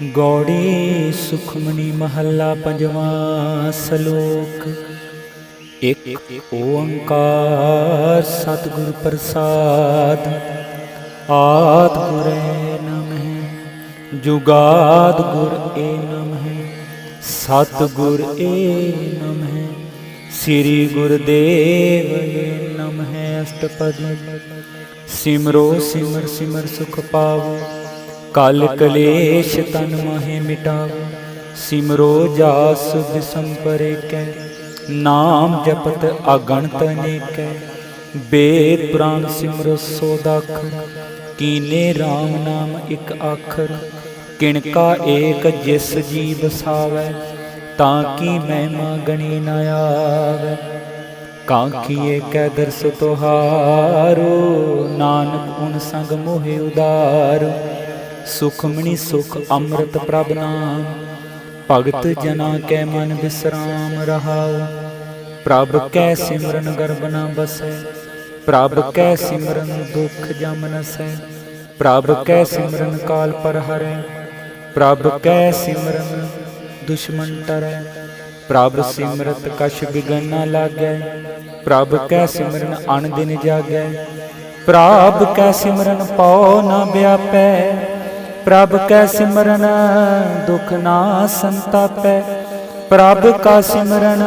गौड़ी सुखमनी महला पंजवां सलोक। एक ओंकार सतगुर प्रसाद। आद गुर नमः जुगाद गुर ए नमः सतगुर ए नमः श्री गुरुदेव ए नमः। अष्टपदी सिमरो सिमर सिमर सुख पावो कल कलेश तन माहे मिटाओ। सिमरो जास सुध संपरेकै नाम जपत अगणत अनेकै। वेद पुराण सिमरो सोदाखर कीने राम नाम इक आखर। किणका एक जिस जी बसावै ताकि महिमा गणी न आवै। कांखी एक दरस तोहारो नानक उन संग मोहे उदारो। सुखमणि सुख अमृत प्रभ नाम भगत जना कै मन विश्राम रहाओ। प्रभ कै सिमरन गर्भ न बसै प्रभ कै सिमरन दुख जम नसै। प्रभ कै सिमरन काल पर हरै प्रभ कै सिमरन दुश्मन टरै। प्रभ सिमरत कछ बिघन न लागै प्रभ कै सिमरन अन दिन जागै। प्रभ कै सिमरन पौ न व्यापै प्रभ कै सिमरन दुख ना संतापै। प्रभ का सिमरन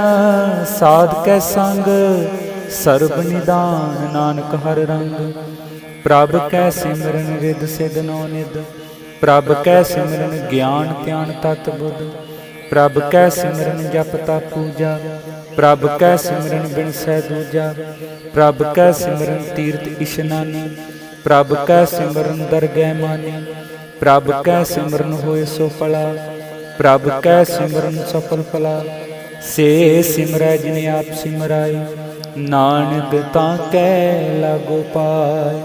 साध कै संग सर्ब निदान नानक हर रंग। प्रभ कै सिमरन रिद सिद नौ निद प्रभ कै सिमरन ज्ञान ध्यान तत बुध। प्रभ कै सिमरन जप तप पूजा प्रभ कै सिमरन बिन सै दूजा। प्रभ कै सिमरन तीर्थ इशनानी प्रभ कै सिमरन दरगह मानी। प्रभ कै सिमरन होए सो फला प्रभ कै सिमरन सफल फला। से सिमरै जिने आप सिमराई नानक ताकै लागो पाय।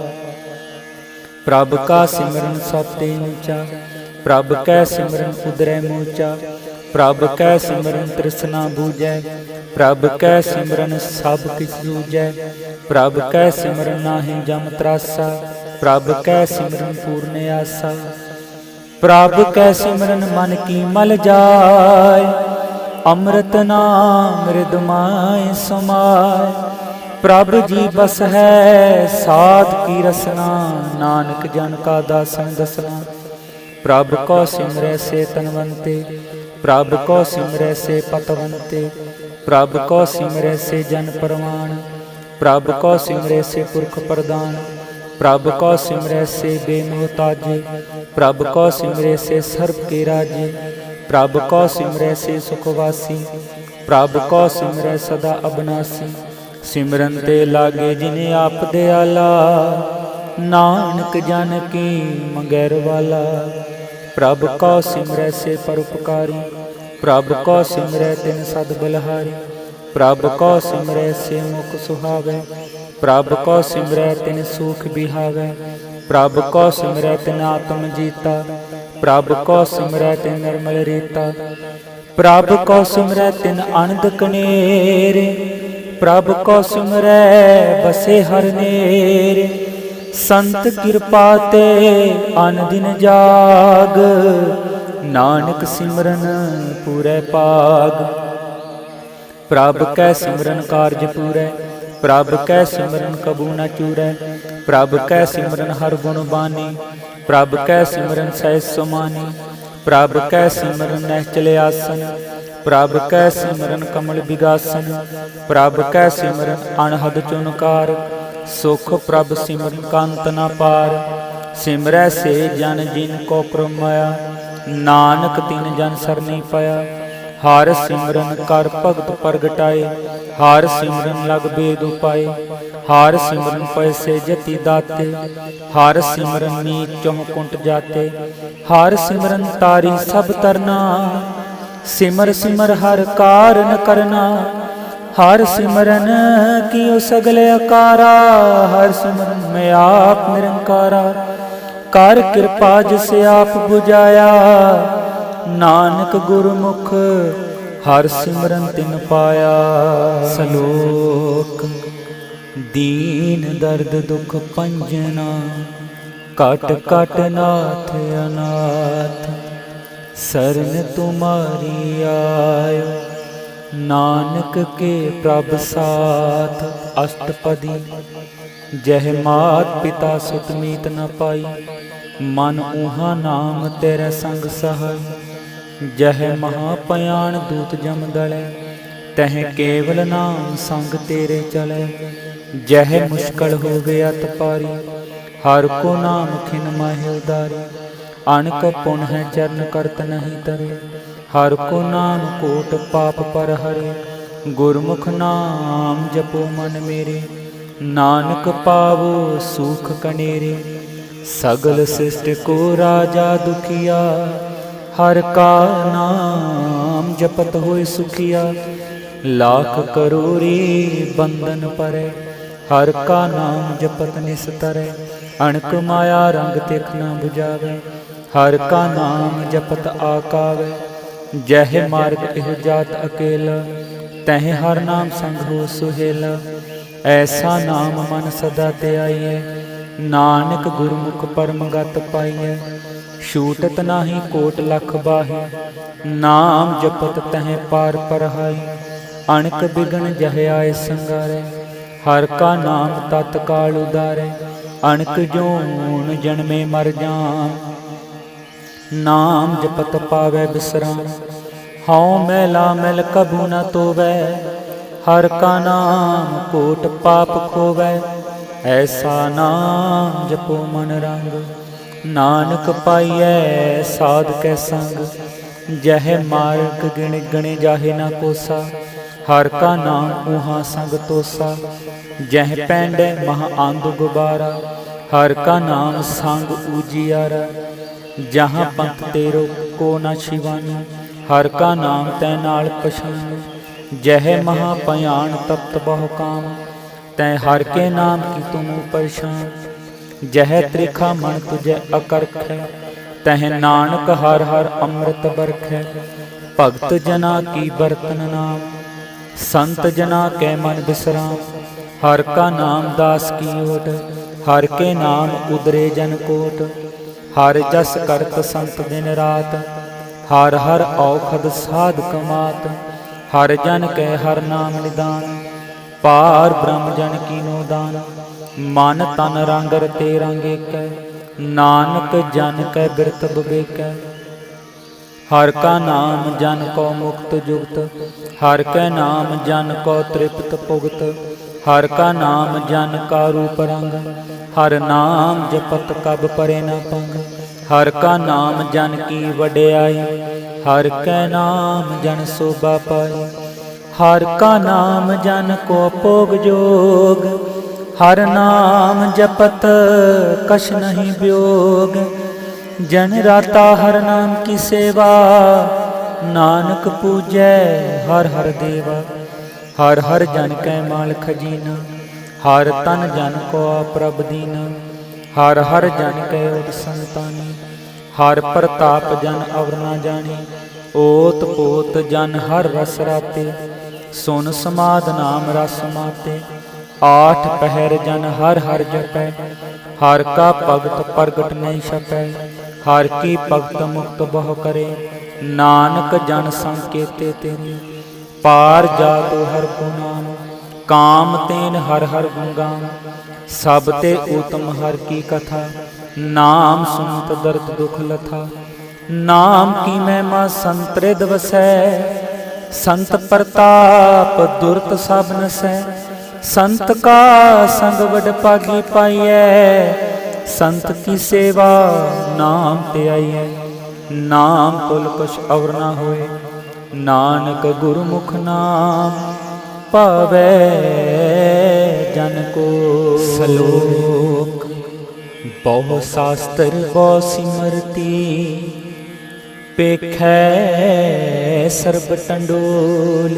प्रभ का सिमरन सब ते ऊंचा प्रभ कै सिमरन उदरै मूचा। प्रभ कै सिमरन तृष्णा बूझै प्रभ कै सिमरन सब किछ दूजै। प्रभ कै सिमरन नाहि जम त्रासा प्रभ कै सिमरन पूर्ण आसा। प्रभ कै सिमरन मन की मल जाय अमृत नाम मृदुमाय समाय। प्रभ जी बस है साध की रसना नानक जन का दासन दसना। प्रभ को सिमरै से तनवंते प्रभ को सिमरै से पतवंते। प्रभ को सिमरै से जन परवान प्रभ को सिमरै से पुरख प्रदान। प्रभ को सिमरै से बेमोहताजे प्रभ को सिमरै से सर्व के राजे। प्रभ को सिमरै से सुखवासी प्रभ को सिमरै सदा अबनासी। सिमरन ते लागे जिने आप दयाला नानक जन की मंगैर वाला। प्रभ को सिमरै से परोपकारी प्रभ को सिमरै तिन सद बलहारी। प्रभ को सिमरै से मुख सुहावै प्रभ को सिमरै तिन सुख बिहावै। प्रभ को सिमरै तिन आत्म जीता प्रभ को सिमरै तिन निर्मल रीता। प्रभ को सिमरै तिन आनंद कनेर प्रभ को सिमरै बसे हर नेर। संत कृपा ते अन दिन जाग नानक सिमरन पूरै पाग। प्रभ कै सिमरन कारज पूरै प्रभ कै सिमरन कबू न चूरै। प्रभ कै सिमरन हर गुण बानी प्रभ कै सिमरन सहज सुमानी। प्रभ कै सिमरन नैचल आसन प्रभ कै सिमरन कमल बिगासन। प्रभ कै सिमरन अनहद चुनकार सुख प्रभ सिमरन कांत न पार। सिमरै से जन जिन को प्रमाया नानक तिन जन सरनी पाया। हर सिमरन कर भगत प्रगटाए हर सिमरन लग बेद उपाय। हर सिमरन पैसे जति दाते हर सिमरन नीच चौह कुंट जाते। हर सिमरन तारी सब तरना सिमर सिमर हर कारन करना। हर सिमरन कियो सगले अकारा हर सिमरन में आप निरंकारा। कर कृपा जिसे आप बुझाया नानक गुरमुख हर सिमरन तिन पाया। सलोक दीन दर्द दुख पंजना काट काट नाथ अनाथ। सरन तुम्हारी आयो, नानक के प्रभ साथ। अष्टपदी। जह मात पिता सुत मीत न पाई, मन ऊहा नाम तेरे संग सहाय। जह महापयान दूत जम दलै, तह केवल नाम संग तेरे चलै। जह मुश्किल होवे अत पारी, हर को नाम खिन माहे उदारी। अनक पुन है चरण करत नहीं तरे, हर को नाम कोट पाप पर हरे। गुरमुख नाम जपो मन मेरे, नानक पावो सुख कनेरे। सगल सृष्टि को राजा दुखिया, हर का नाम जपत होए सुखिया। लाख करोड़ी बंधन परै, हर का नाम जपत निस्तरै। अणक माया रंग तिख न बुझावे, हर का नाम जपत आकावे। जह मार्ग एह जात अकेला, तह हर नाम संग हो सुहेला। ऐसा नाम मन सदा ध्याइयै, नानक गुरमुख परम गत पाइयै। छूटत नाही कोट लख बाही, नाम जपत तह पार परहाई। अणक बिघन जह आए संगारै, हर का नाम तत्काल उदारै। अणक जोन जन्मे मर जान, नाम जपत पावै बिसराम। हਉ मैला मैल कभू न तोवै, हर का नाम कोट पाप खोवै। ऐसा नाम जपो मन रंग, नानक पाइयै साध कै संग। जह मार्ग गिण गणे जाहे न कोसा, हर का नाम ऊहा संग तोसा। जह पैंडै महा आंद गुबारा, हर का नाम संग उजियारा। जहाँ पंथ तेरो को न शिवानी, हर का नाम तै नाल पछान। जह महापयान तप्त बहु काम, तै हर के नाम की तुम परेशान। जह त्रिखा मन तुझे अकरखै, तह नानक हर हर अमृत बरखै। भगत जना की बरतन नाम, संत जना कै मन विश्राम। हर का नाम दास की ओट, हर के नाम उदरे जन कोट। हर जस करत संत दिन रात, हर हर औखद साध कमात। हर जन कै हर नाम निदान, पार ब्रह्म जन कीनो दान। मन तन रंग रते रंग एकै, नानक जन कै बिरत बिबेकै। हर का नाम जन को मुक्त जुगत, हर कै नाम जन को तृप्त पुगत। हर का नाम जन का रूप रंग, हर नाम जपत कब परे न पंग। हर का नाम जन की वड्याई, हर कै नाम जन शोभा पाई। हर का नाम जन को भोग जोग, हर नाम जपत कछ नहीं वियोग। जन राता हर नाम की सेवा, नानक पूजै हर हर देवा। हर हर जन कै माल खजीना, हर तन जन को प्रभ दीना। हर हर जन कै ओट संतानी, हर प्रताप जन अवर न जानी। ओत पोत जन हर रस राते, सुन समाद नाम रस माते। आठ पहर जन हर हर जपै, हर का भगत प्रगट नहीं छपै। हर की भगत मुक्त बहु करे, नानक जन संकेते तेरे। पार जातो हर को नाम, काम तेन हर हर गुणगान। सब ते उत्तम हर की कथा, नाम सुनत दर्द दुख लथा। नाम की महिमा संत हृद वसै, संत प्रताप दुरत सब नसै। संत का संग वड पागी पाइयै, संत की सेवा नाम ते आइयै। नाम तुल कुछ अवर न होए, नानक गुरमुख नाम पावै जन को। सलोक। बहु शास्त्र बहु सिमरती, पेखै सर्ब टंडोल।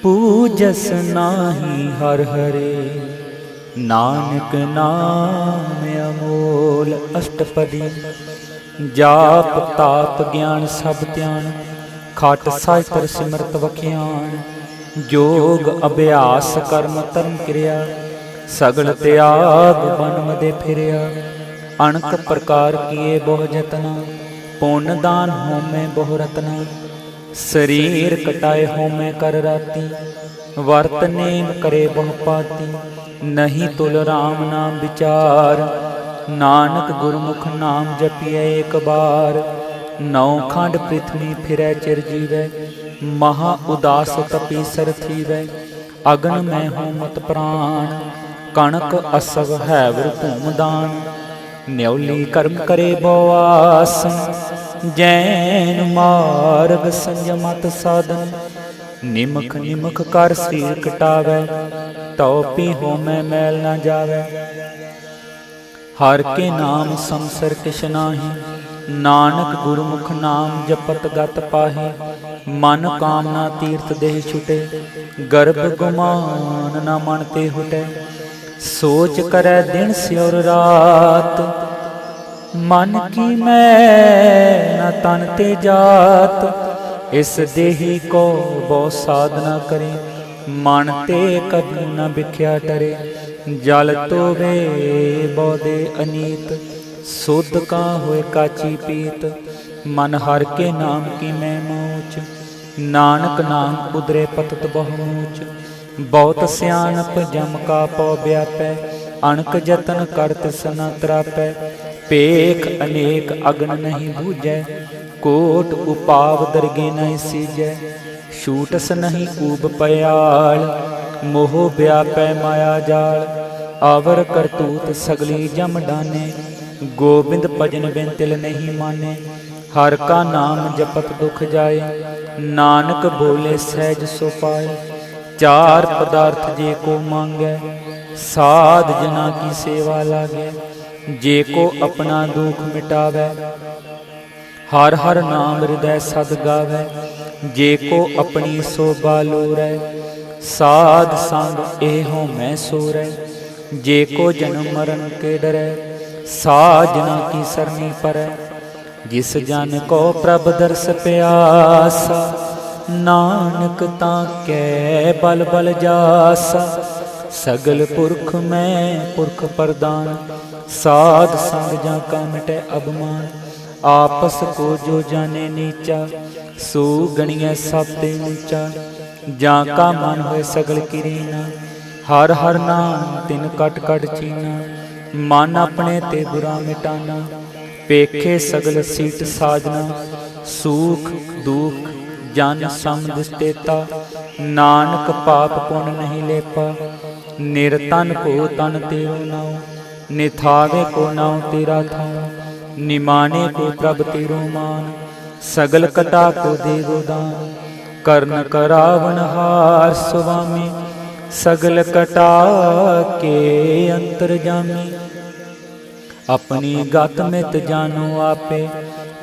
पूजस नाही हर हरे, नानक नाम अमोल। अष्टपदी। जाप ताप ज्ञान सब ध्यान, खट साहितर सिमरत वखियान। जोग अभ्यास कर्म धर्म क्रिया, सगल त्याग बन मदे फिरिया। अणक प्रकार किए बहु जतना, पुन दान होमे बहु रत्ना, शरीर कटाए होमे कर राती। वर्त नेम करे बहु पाती, नहीं तुल राम नाम विचार। नानक गुरमुख नाम जपिए एक बार, नौ खंड पृथ्वी फिरै चिर जीवै। महा उदास तपीसर थीवै, अगन में हो मत प्राण। कणक असव हैवर धूमदान, न्यौली कर्म करे बोआसन। जैन मार्ग संयमत साधन, निमख निमख कर शरीर कटावै। तौ पी होमै मैल न जावै, हर के नाम संसर किश नाहि। नानक गुरमुख नाम जपत गत पाहि। मन कामना तीर्थ देह छुटे, गर्भ गुमान न मन ते हुटे। सोच करै दिन स्योर रात, मन की मैं न तन ते जात। इस देही को बहु साधना करे, मन ते कभी न बिख्या टरे। जल तो वे बौदे अनीत, शुद्ध का होए काची पीत। मन हर के नाम की मैं मोच, नानक नाम उदरे पतत बहुमूच। बहुत सियानप जम का पौ व्यापै, अणक जतन करत सन त्रापै। पेख अनेक अग्न नहीं बूझै, कोट उपाव दरगे नहीं सीजै। छूटस नहीं ऊब पयाल, मोह व्यापै माया जाल। आवर करतूत सगली जम डाने, गोबिंद भजन बिन तिल नहीं माने। हर का नाम जपत दुख जाए, नानक बोले सहज सो पाए। चार पदार्थ जे को मांगै, साध जना की सेवा लागै। जे को अपना दुख मिटावै, हर हर नाम हृदय सद गावै। जे को अपनी शोभा लोरै, साध संग एहो मैं सोरै। जे को जन्म मरण के डरै, साजना की सरनी परै। जिस जन को प्रभ दर्श प्यासा, नानक ताकै बल बल जासा। सगल पुरख में पुरख प्रदान, साध संग जा का मिटै अभिमान। आपस को जो जाने नीचा, सो गणिय सब ते ऊंचा। जा का मन होए सगल किरीना, हर हर नाम तिन कट कट चीना। मन अपने ते बुरा मिटाना, पेखे सगल सीट साजना। सुख दुख जन समदिष्टेता, नानक पाप पुण्य नहीं लेपा। निरतन को तन तेरो नाउ, निथावे को नाउ तेरा थाउ। निमाने को प्रभ तेरो मान, सगल कटा को देवो दान। कर्ण करावन हार स्वामी, सगल कटा के अंतर्जामी। अपनी गत मित जानो आपे,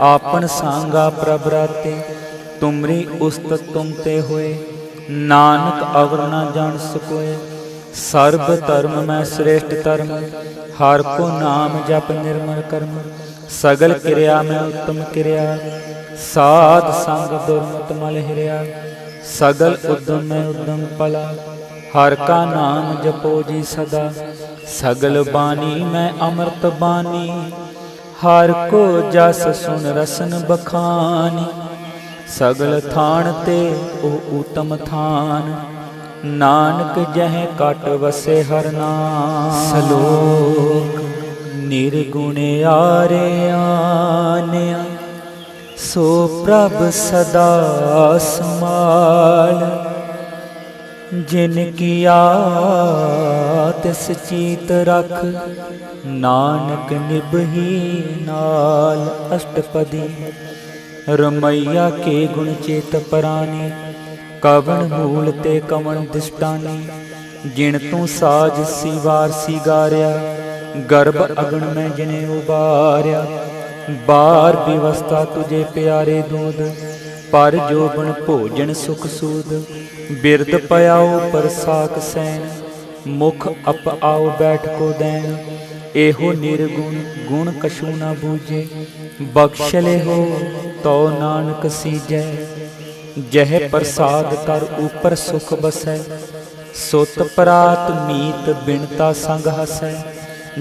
आपन सांगा प्रभ राते। तुमरी उस्तत तुम ते होए, नानक अवर न जान सकोए। सर्ब धर्म में श्रेष्ठ धर्म, हर को नाम जप निर्मल कर्म। सगल क्रिया में उत्तम क्रिया, साध संग दुर्मत मल हिरिया। सगल उद्यम में उद्यम पला, हर का नाम जपो जी सदा। सगल बानी में अमृत बानी, हर को जस सुन रसन बखानी। सगल थान ते ओ उत्तम थान, नानक जह काट वसे हर नाम। सलोक निर्गुण आरे आन्या, सो प्रभ सदा समाल। जिन किया तिस चीत रख, नानक निभही नाल। अष्टपदी रमैया के गुण चेत परानी, कवन मूल ते कवन दिष्टानी। जिन तू साज सिवार सिगारिया, गर्भ अगन में जिने उबार्या। बार व्यवस्था तुझे प्यारे दूध, पर जोबन भोजन सुख सूद। बिरद पयाओ पर साक सैन, मुख अप आओ बैठ को दैन। एहो निर्गुण गुण कछु न बूझे, बख्श ले हो तो नानक सीजै। जह प्रसाद कर ऊपर सुख बसै, सुत परात मीत बिनता संग हसै।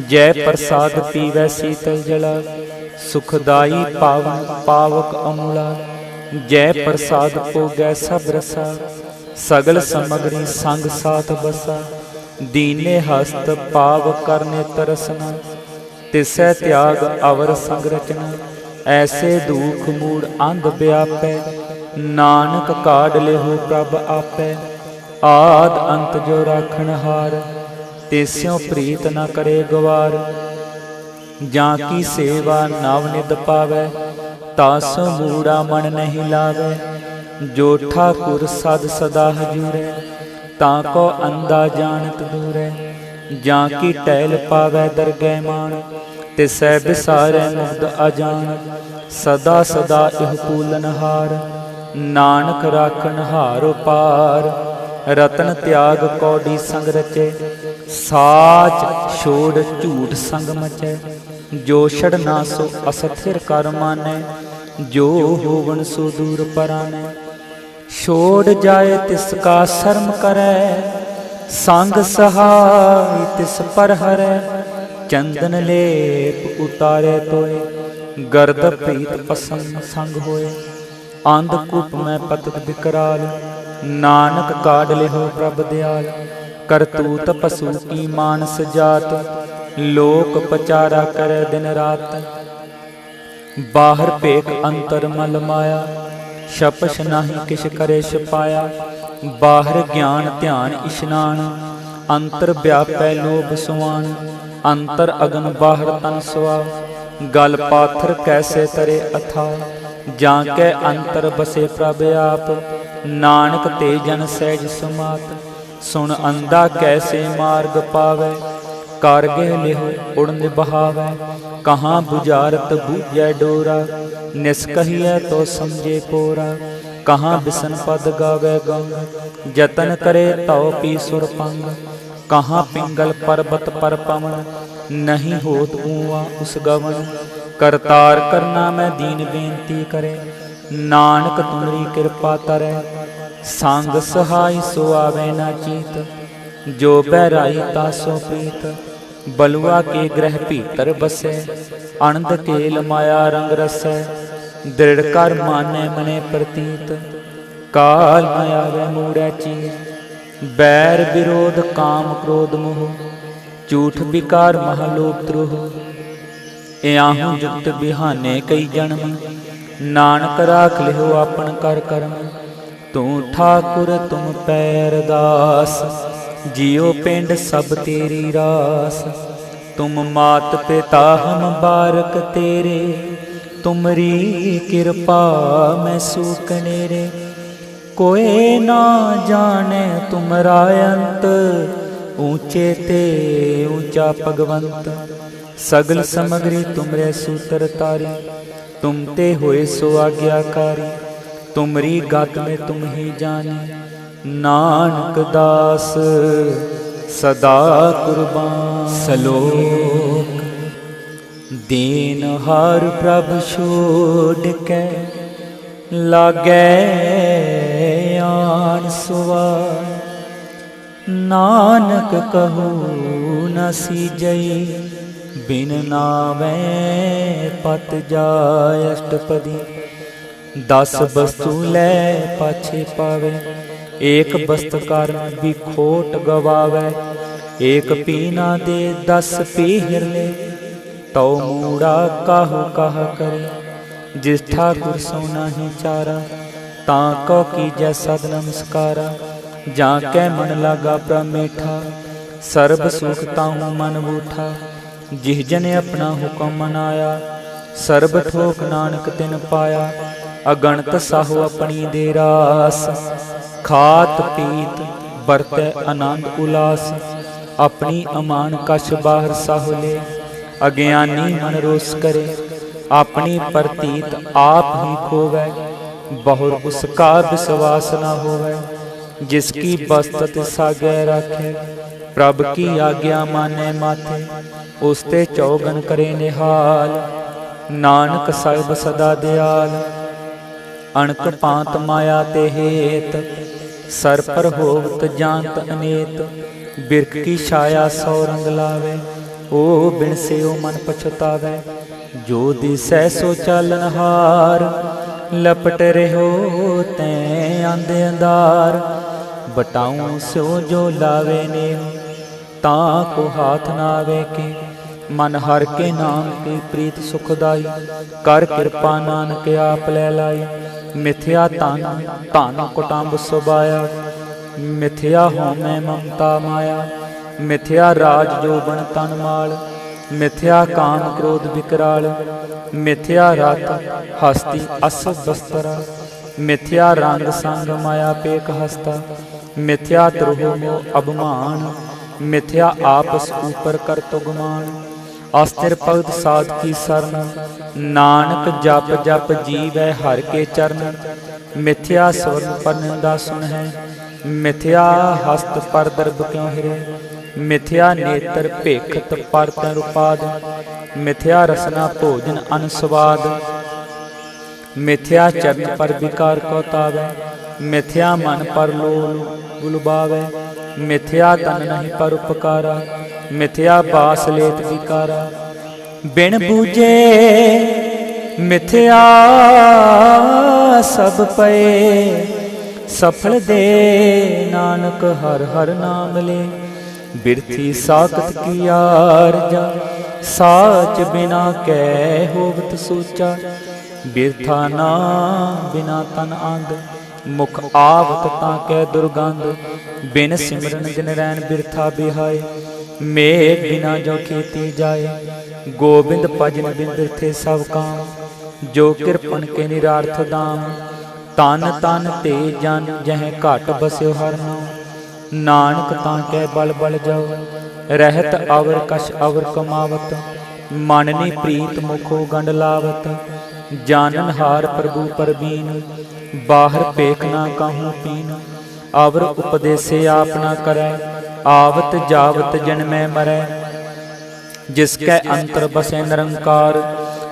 जय प्रसाद पीवै शीतल जला, सुखदाई पावन पावक अमूला। जय प्रसाद भोगै सब रसा, सगल समगरी संग साथ बसा। दीने हस्त पाव करने तरसना, तिसै त्याग अवर संग रचना। ऐसे दुख मूड अंध व्यापै, नानक काढ़ लेहो प्रभ आपै। आद अंत जो राखण हार, तिस्यों प्रीत न करे गवार। जाकी सेवा नव निद पावै, तासों मूड़ा मन नहीं लावै। जो ठाकुर सद सदा हजूरै, ताको अंधा जानत दूरै। जाकी टहल पावै दरगह मान, तिसै बिसारै मुग्ध अजान। सदा सदा इह पूलन हार, नानक राखन हारो पार। रतन त्याग कौड़ी संग रचे, साच छोड़ झूठ संग मचै। जो छड़ना सो अस्थिर कर मानै, जो होवन सो दूर परानै। छोड़ जाए तिसका शर्म करै, संग सहाय तिस पर हरै। चंदन लेप उतारे तोए, गर्द प्रीत पसंद संग होए। अंधकूप में पतत विकराल, नानक काढ़ लेहो प्रभ दयाल। करतूत पशु की मानस जात, लोक पचारा करे दिन रात। बाहर पेख अंतर मल माया, शपश नाही किश करे छपाया। बाहर ज्ञान ध्यान इशनान, अंतर व्यापै लोभ सुआन। अंतर अगन बाहर तन सुआ, गल पाथर कैसे तरे अथा। जाके अंतर बसे प्रभ आप, नानक ते जन सहज समात। सुन अंधा कैसे मार्ग पावै, कारगे लिहो उड़न बहावै। कहाँ बुझारत बूझै डोरा, निष्कहियै तो समझे पोरा। कहाँ बिसन पद गावे गंग, जतन करे तौ पी सुर पंग। कहाँ पिंगल पर्वत पर पवन, नहीं होत ऊवा उस गवन। करतार करना मैं दीन बेनती करे, नानक तुमरी कृपा तरै। संग सहाय सो आवे ना चीत, जो बहराई तासो प्रीत। बलुआ के ग्रह भीतर बसै, अनंद केल माया रंग रसै। दृढ़ कर मानै मने प्रतीत, काल न आवे मूड़ै चीर। बैर विरोध काम क्रोध मोह, झूठ विकार महलोभ द्रोह। इयाहू जुगत बिहाने कई जन्म, नानक राख लिहो आपन कर करम। तू ठाकुर तुम पै अरदास, जियो पिंड सब तेरी रास। तुम मात पिता हम बारक तेरे, तुमरी कृपा मैं सूकनेरे। कोई ना जाने तुमरा अंत, ऊंचे ते ऊंचा भगवंत। सगल समग्री तुमरे सूत्र तारी, तुम ते होए सो आज्ञाकारी। तुमरी गत में तुम ही जानी, नानक दास सदा कुर्बान। सलोक दीन हार प्रभु छोड़ के, लागै आन सुवार। नानक कहू न सीजई, बिन नावै पत जाय अष्टपदी। 10 वस्तु लै पाछे पावे, एक वस्तु कारण भी खोट गवावै। एक पीना दे 10 पीहर ले, तो मूड़ा काहू कहा करे। जिस ठाकुर सो नाही चारा, ताको कीजै सद नमस्कारा। जाकै मन लागा प्रमेठा, सर्ब सुख ताहू मन बूठा। जिह जन अपना हुक्म मनाया, सर्ब ठोक नानक तिन पाया। अगणत साहु अपनी दे रास, खात पीत बरतै आनंद उलास। अपनी अमान कछ बाहर साहु ले, अज्ञानी मन रोस करे। अपनी प्रतीत आप ही खोवै, बहुर उसका विश्वास न होवै। जिसकी बस्तत सागै राखे, प्रभ की आज्ञा माने माथे। उसते चौगन करे निहाल, नानक साहिब सदा दयाल। अणक पांत माया ते हेत, सर पर होवत जानत अनेत। बिरख की छाया सौ रंग लावे, ओ बिन से ओ मन पछतावे। जो दिसै सो चालनहार, लपट रहो तैं आंदे अंधार। बटाऊं स्यो जो लावे नेह, तां को हाथ ना आवे के। मन हर के नाम की प्रीत सुखदाई, कर कृपा नानक आप लै लाई। मिथ्या तन धन कुटुंब सुबाया, मिथ्या होमै ममता माया। मिथ्या राज जोबन तन माल, मिथ्या काम क्रोध विकराल। मिथ्या रथ हस्ती अस बस्तरा, मिथ्या रंग संग माया पेक हस्ता। मिथ्या द्रोह मोह अभिमान, मिथ्या आपस ऊपर कर तुगमान। अस्थिर भगत साध की सरन, नानक जप जप जीवै हर के चरण। मिथ्या स्वर्ण पर निंदा सुन है, मिथ्या हस्त पर दर्भ क्यों हिरे। मिथ्या नेत्र भेखत पर तैं उपाद, मिथ्या रसना भोजन अनस्वाद। मिथ्या चरण पर विकार को तावै, मिथ्या मन पर लोभ लुभावै। मिथ्या तन नहीं पर उपकारा, मिथ्या बास लेत विकारा। बिन बूझे मिथ्या सब पए, सफल दे नानक हर हर नाम ले। बिरथी साकत की आरजा, साच बिना कै होवत सोचा। बिरथा ना बिना तन आंद, मुख आवत तां कै दुर्गंध। बिन सिमरन दिन रैन बिरथा बिहाय, मेघ बिना जो खेती जाए। गोबिंद भजन बिन बिरथे सब काम, जो कृपन के निरार्थ दाम। तन तन ते जन जह घट बस्यो हर नाम, नानक तां कै बल बल जाओ। रहत अवर कछ अवर कमावत, मननी प्रीत मुखो गंड लावत। जानन हार प्रभु परबीन, बाहर पेख ना काहू पीन। अवर उपदेसे आप ना करै, आवत जावत जन्मै मरै। जिसकै अंतर बसे निरंकार,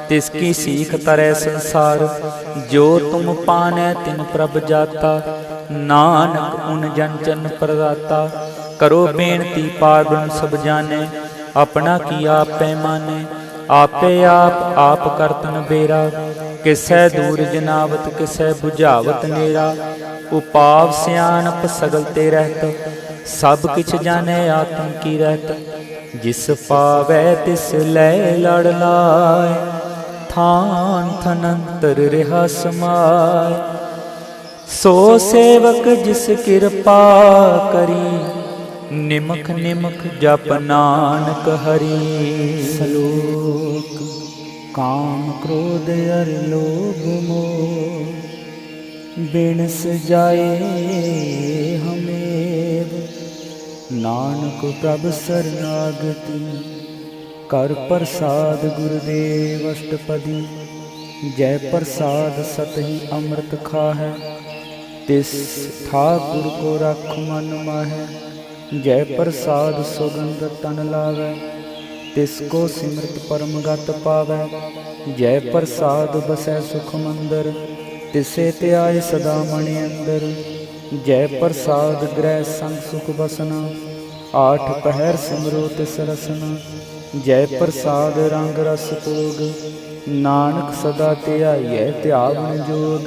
तिसकी सीख तरै संसार। जो तुम पानै तिन प्रभ जाता, नानक उन जन चन प्रदाता। करो बेनती पार ब्रह्म सब जाने, अपना किया आपै माने। आपे आप करतन बेरा, किसै दूर जनावत किसै बुझावत नेरा। उपाव सियानप सगल ते रहत, सब किछ जाने आत्म की रहत। जिस पावै तिस लै लड़ लाय, थान थनंतर रिहा समाय। सो सेवक जिस कृपा करी, निमख निमख जप नानक हरि। श्लोक काम क्रोध अर लोभ मोह, बिनस जाए हमें। नानक प्रभ शरणागति, कर प्रसाद गुरुदेव अष्टपदी। जय प्रसाद सतहि अमृत खाहै, तिस ठाकुर को रख मन माहै। जय प्रसाद सुगंध तन लावै, तिसको सिमरत परम गत पावै। जय प्रसाद बसै सुख मंदर, तिसे त्याय सदा मणि अंदर। जय प्रसाद ग्रह संग सुख बसना, आठ पहर सिमरो तिस रसना। जय प्रसाद रंग रस भोग, नानक सदा ध्याइयै ध्यावन जोग।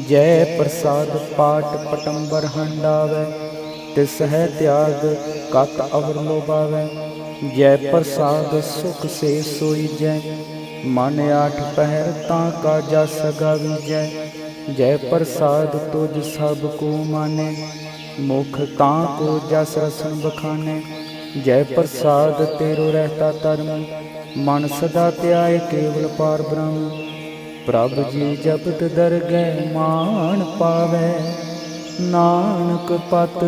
जय प्रसाद पाठ पटंबर हंडावै, तिस है त्याग कत अवर लोभावै। जय प्रसाद सुख से सोई जय, मन आठ पहर तां का जस गावीजै। जय प्रसाद तुझ सब को माने, मुख तां को जस रसन बखाने। जय प्रसाद तेरो रहता धर्म, मन सदा ध्याय केवल पार ब्रह्म। प्रभ जी जपत दरगह मान पावै, नानक पत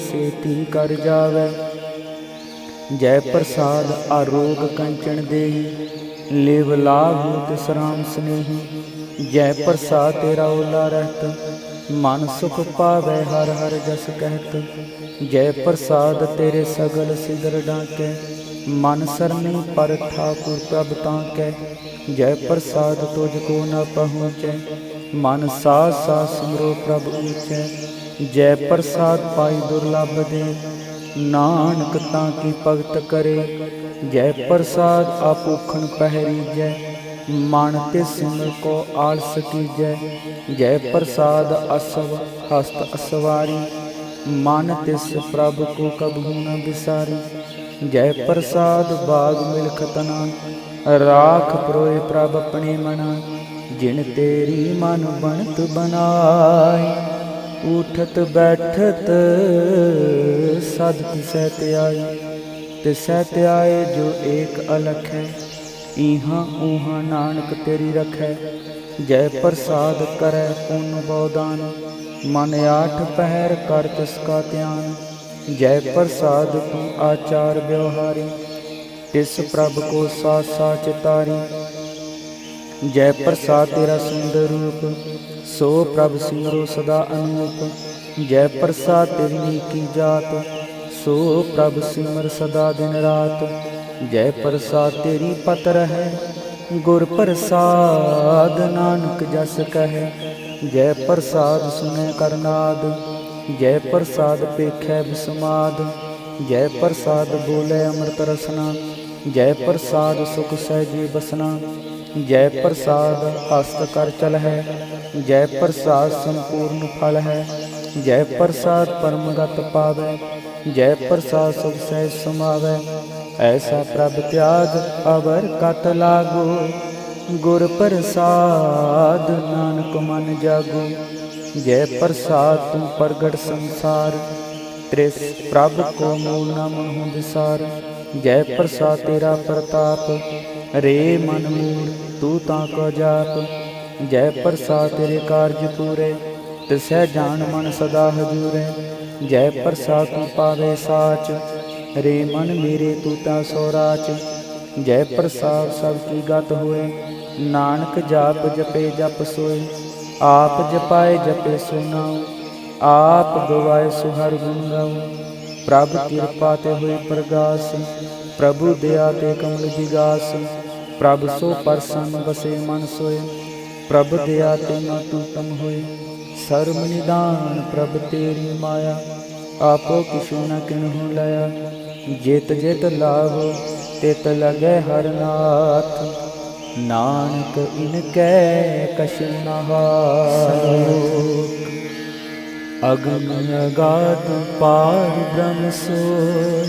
सेती कर जावै। जय प्रसाद आरोग कंचन देहि, लेव लाभ तिस राम स्नेही। जय प्रसाद तेरा ओला रहत, मन सुख पावै हर हर जस कहत। जय प्रसाद तेरे सगल सिदर डाकै, मन सरनी पर ठाकुर प्रभ ताकै। जय प्रसाद तुझको न पहुँचै, मन सास सास सिमरो प्रभ ऊँचै। जय प्रसाद पाई दुर्लभ दे, नानक तां की भगत करे। जय प्रसाद आपूखन पहरी जय, मन तिस सिमर को आलस कीजै। जय प्रसाद असव हस्त असवारी, मन तिस प्रभ को कबहू न बिसारी। जय प्रसाद बाग मिलखत नान, राख प्रोए प्रभ अपने मना। जिन तेरी मन बनत बनाई, उठत बैठत सद तिसै त्याई। तिसै त्याए जो एक अलख है, इहाँ ऊहाँ नानक तेरी रखै। जय प्रसाद करै पुन बौदान, मन आठ पहर कर तिसका ध्यान। जय प्रसाद तू आचार व्यवहारी, तिस प्रभ को साथ साथ चितारी। जय प्रसाद तेरा सुंदर रूप, सो प्रभ सिमरो सदा अनूप। जय प्रसाद तेरी नीकी जात, सो प्रभ सिमर सदा दिन रात। जय प्रसाद तेरी पत रहे, गुर प्रसाद नानक जस कहे। जय प्रसाद सुने करनाद, जय प्रसाद पेखै बिस्माद। जय प्रसाद बोले अमृत रसना, जय प्रसाद सुख सहजे बसना। जय प्रसाद हस्त कर चल है, जय प्रसाद संपूर्ण फल है। जय प्रसाद परमगत पावै, जय प्रसाद सुख सहज समावै। ऐसा प्रभ त्याग अवर कत लागो, गुर प्रसाद नानक मन जागो। जय प्रसाद तू प्रगट संसार, त्रिस प्रभ को मूल न मनहु विसार। जय प्रसाद तेरा प्रताप, रे मन मूल तू ताको जाप। जय प्रसाद तेरे कार्य पूरे, तिसै जान मन सदा हजूरे। जय प्रसाद तू पावे साच, रे मन मेरे तू ता सौराच। जय प्रसाद सब की गत होए, नानक जाप जपे जप सोए। आप जपाए जपे सो नाऊ, आप गवाए सुहर गुण गाऊं। प्रभ कृपा ते हुए प्रगास, प्रभु दया ते कमल जिगास। प्रभ सो प्रसन्न बसे मन सोए, प्रभ दया ते न टूटम होए। सर्व निदान प्रभ तेरी माया, आपो किशु न किन्हु लया। जेत जेत लाभ तित लगे हर नाथ, नानक इनकै कछु न हाथ। अगम अगाध पार ब्रह्म सोय,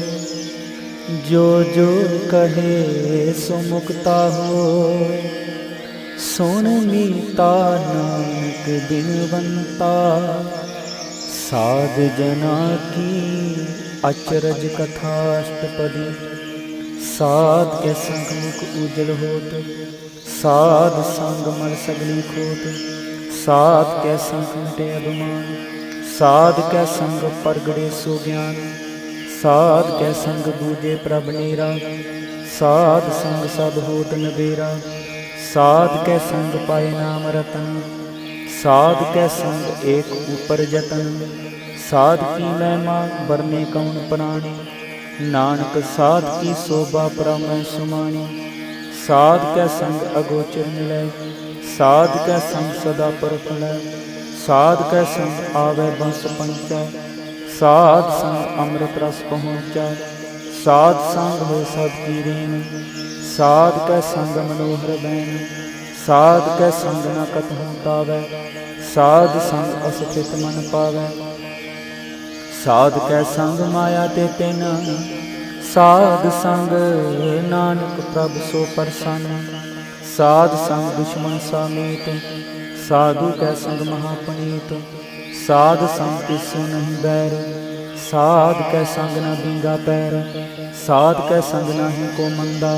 जो जो कहे सो मुक्ता होय। सुन मीता नानक बिनवंता, साध जना की अचरज कथाष्टपदी। साध के संग मुख उजल होत, साध संग मर सगली खोट। साध के संग मिटे अभिमान, साध के संग परगड़े सो ज्ञान। साध के संग बूझे प्रभ नीरा, साध संग सब होत नबेरा। साध के संग पाए नाम रतन, साध के संग एक ऊपर जतन। साध की महिमा बरने कौन प्राणी, नानक साध की शोभा परम सुमानी। साध के संग अगोचर मिलै, साध के संग सदा पर फलै। साध के संग आवे बंस पंचै, साध संग अमृत रस पहुँचै। साध संग हो सब की रेन, साध के संग मनोहर बैन। साध के संग न कतहु तावै, साध संग अस्थित मन पावै। साध के संग माया ते तेना, साध संग नानक प्रभ सो प्रसन्न। साध संग दुश्मन सामीत, साधु के संग महापनीत। साध संग तिसु नहीं बैर, साध के संग न बिंगा पैर। साध के संग नहीं को मंदा,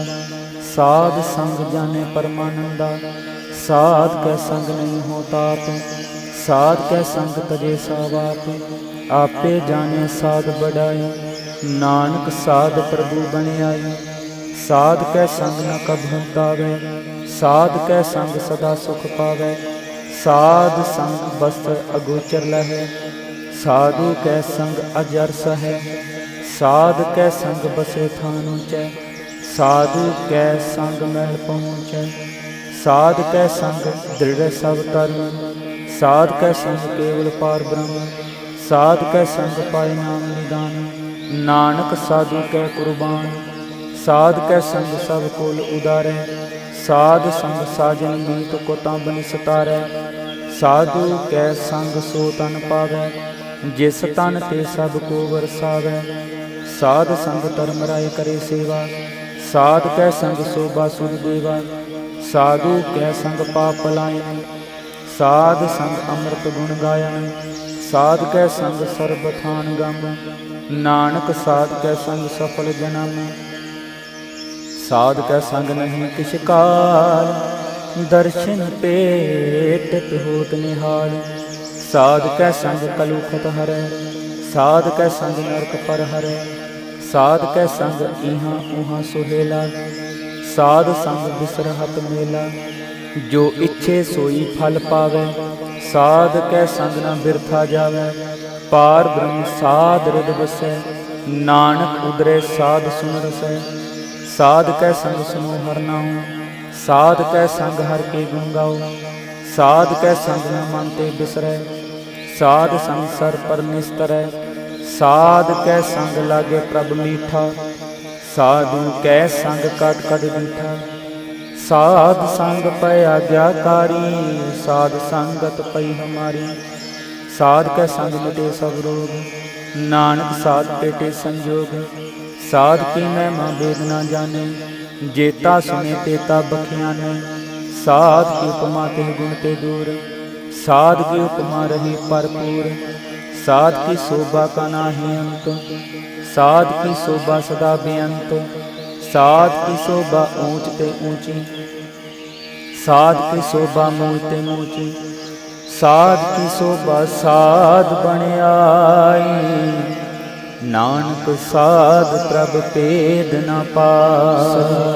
साध संग जाने परमानंदा। साध के संग नहीं हो ताप, साध के संग तजे सावाप। आपे जाने साध बढ़ाई, नानक साध प्रभु बन आई। साध के संग न कभू तावै, साध के संग सदा सुख पावै। साध संग वस्त्र अगोचर लहै, साधु के संग अजर सहै। साध के संग बसे थान ऊँचै, साधु के संग महल पहुँचै। साध के संग दृढ़ सब धर्म, साध के संग केवल पार ब्रह्म। साध के संग पाए नाम निदान, नानक साधु कै कुर्बान। साध के संग सब कुल उदारै, साध संग साजन मीत को तंब निस्तारै। साधु कै संग सो तन पावै, जिस तन ते सब को वरसावै। साध संग धर्म राय करे सेवा, साध कै संग शोभा सुध देवा। साधु कै संग पाप पलायन, साध संग अमृत गुण गायन। साध कै संग सर्बथान गम, नानक साध कै संग सफल जन्म। साध कै संग नहीं किछ काल, दर्शन पेटत होत निहाल। साध कै संग कलुखत हरै, साध कै संग नरक पर हरै। साध कै संग इहाँ उहाँ सुहेला, साध संग बिसरहत मेला। जो इच्छे सोई फल पावै, साध कै संग न बिरथा जावै। पार ब्रह्म साध हृद बसै, नानक उदरै साध सुन रसै। साध कै संग सुनो हर नाम, साध कै संग हर के गुण गाओ। साध कै संग न मन ते बिसरै, साध संग सर पर निस्तरै। साध कै संग लागे प्रभ मीठा, साधु कै संग कट कट बीठा। साध संग पै आज्ञाकारी, साध संगत पै हमारी। साध कै संग मिटे सब रोग, नानक साध पेटे संजोग। साध की महिमा वेद न जाने, जेता सुने तेता बखियाने। साध की उपमा तिह गुण ते दूर, साध की उपमा रही भरपूर। साध की शोभा का नाहि अंत, साध की शोभा सदा बेअंत। साध की शोभा ऊंच ते ऊंची, साध की शोभा मूँच ते मूँची। साध की शोभा साध बन आई, नानक साध प्रभ भेद न पाई।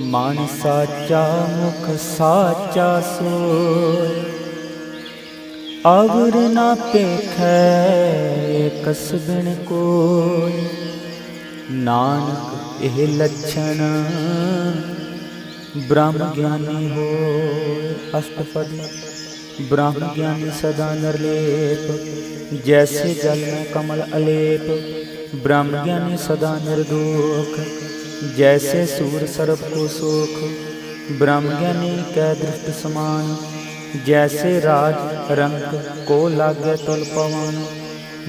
मन साचा मुख साचा सोय, अवर न पेखै कस बिन कोय। नानक एह लक्षण ब्रह्म ज्ञानी होय। अष्टपदी। ब्रह्म ज्ञानी सदा निर्लेप, जैसे जल में कमल अलेप। ब्रह्म ज्ञानी सदा निर्दोष, जैसे सूर सर्प को सोख। ब्रह्म ज्ञानी कै दृष्ट समान, जैसे राज रंक को लागे तुल पवन।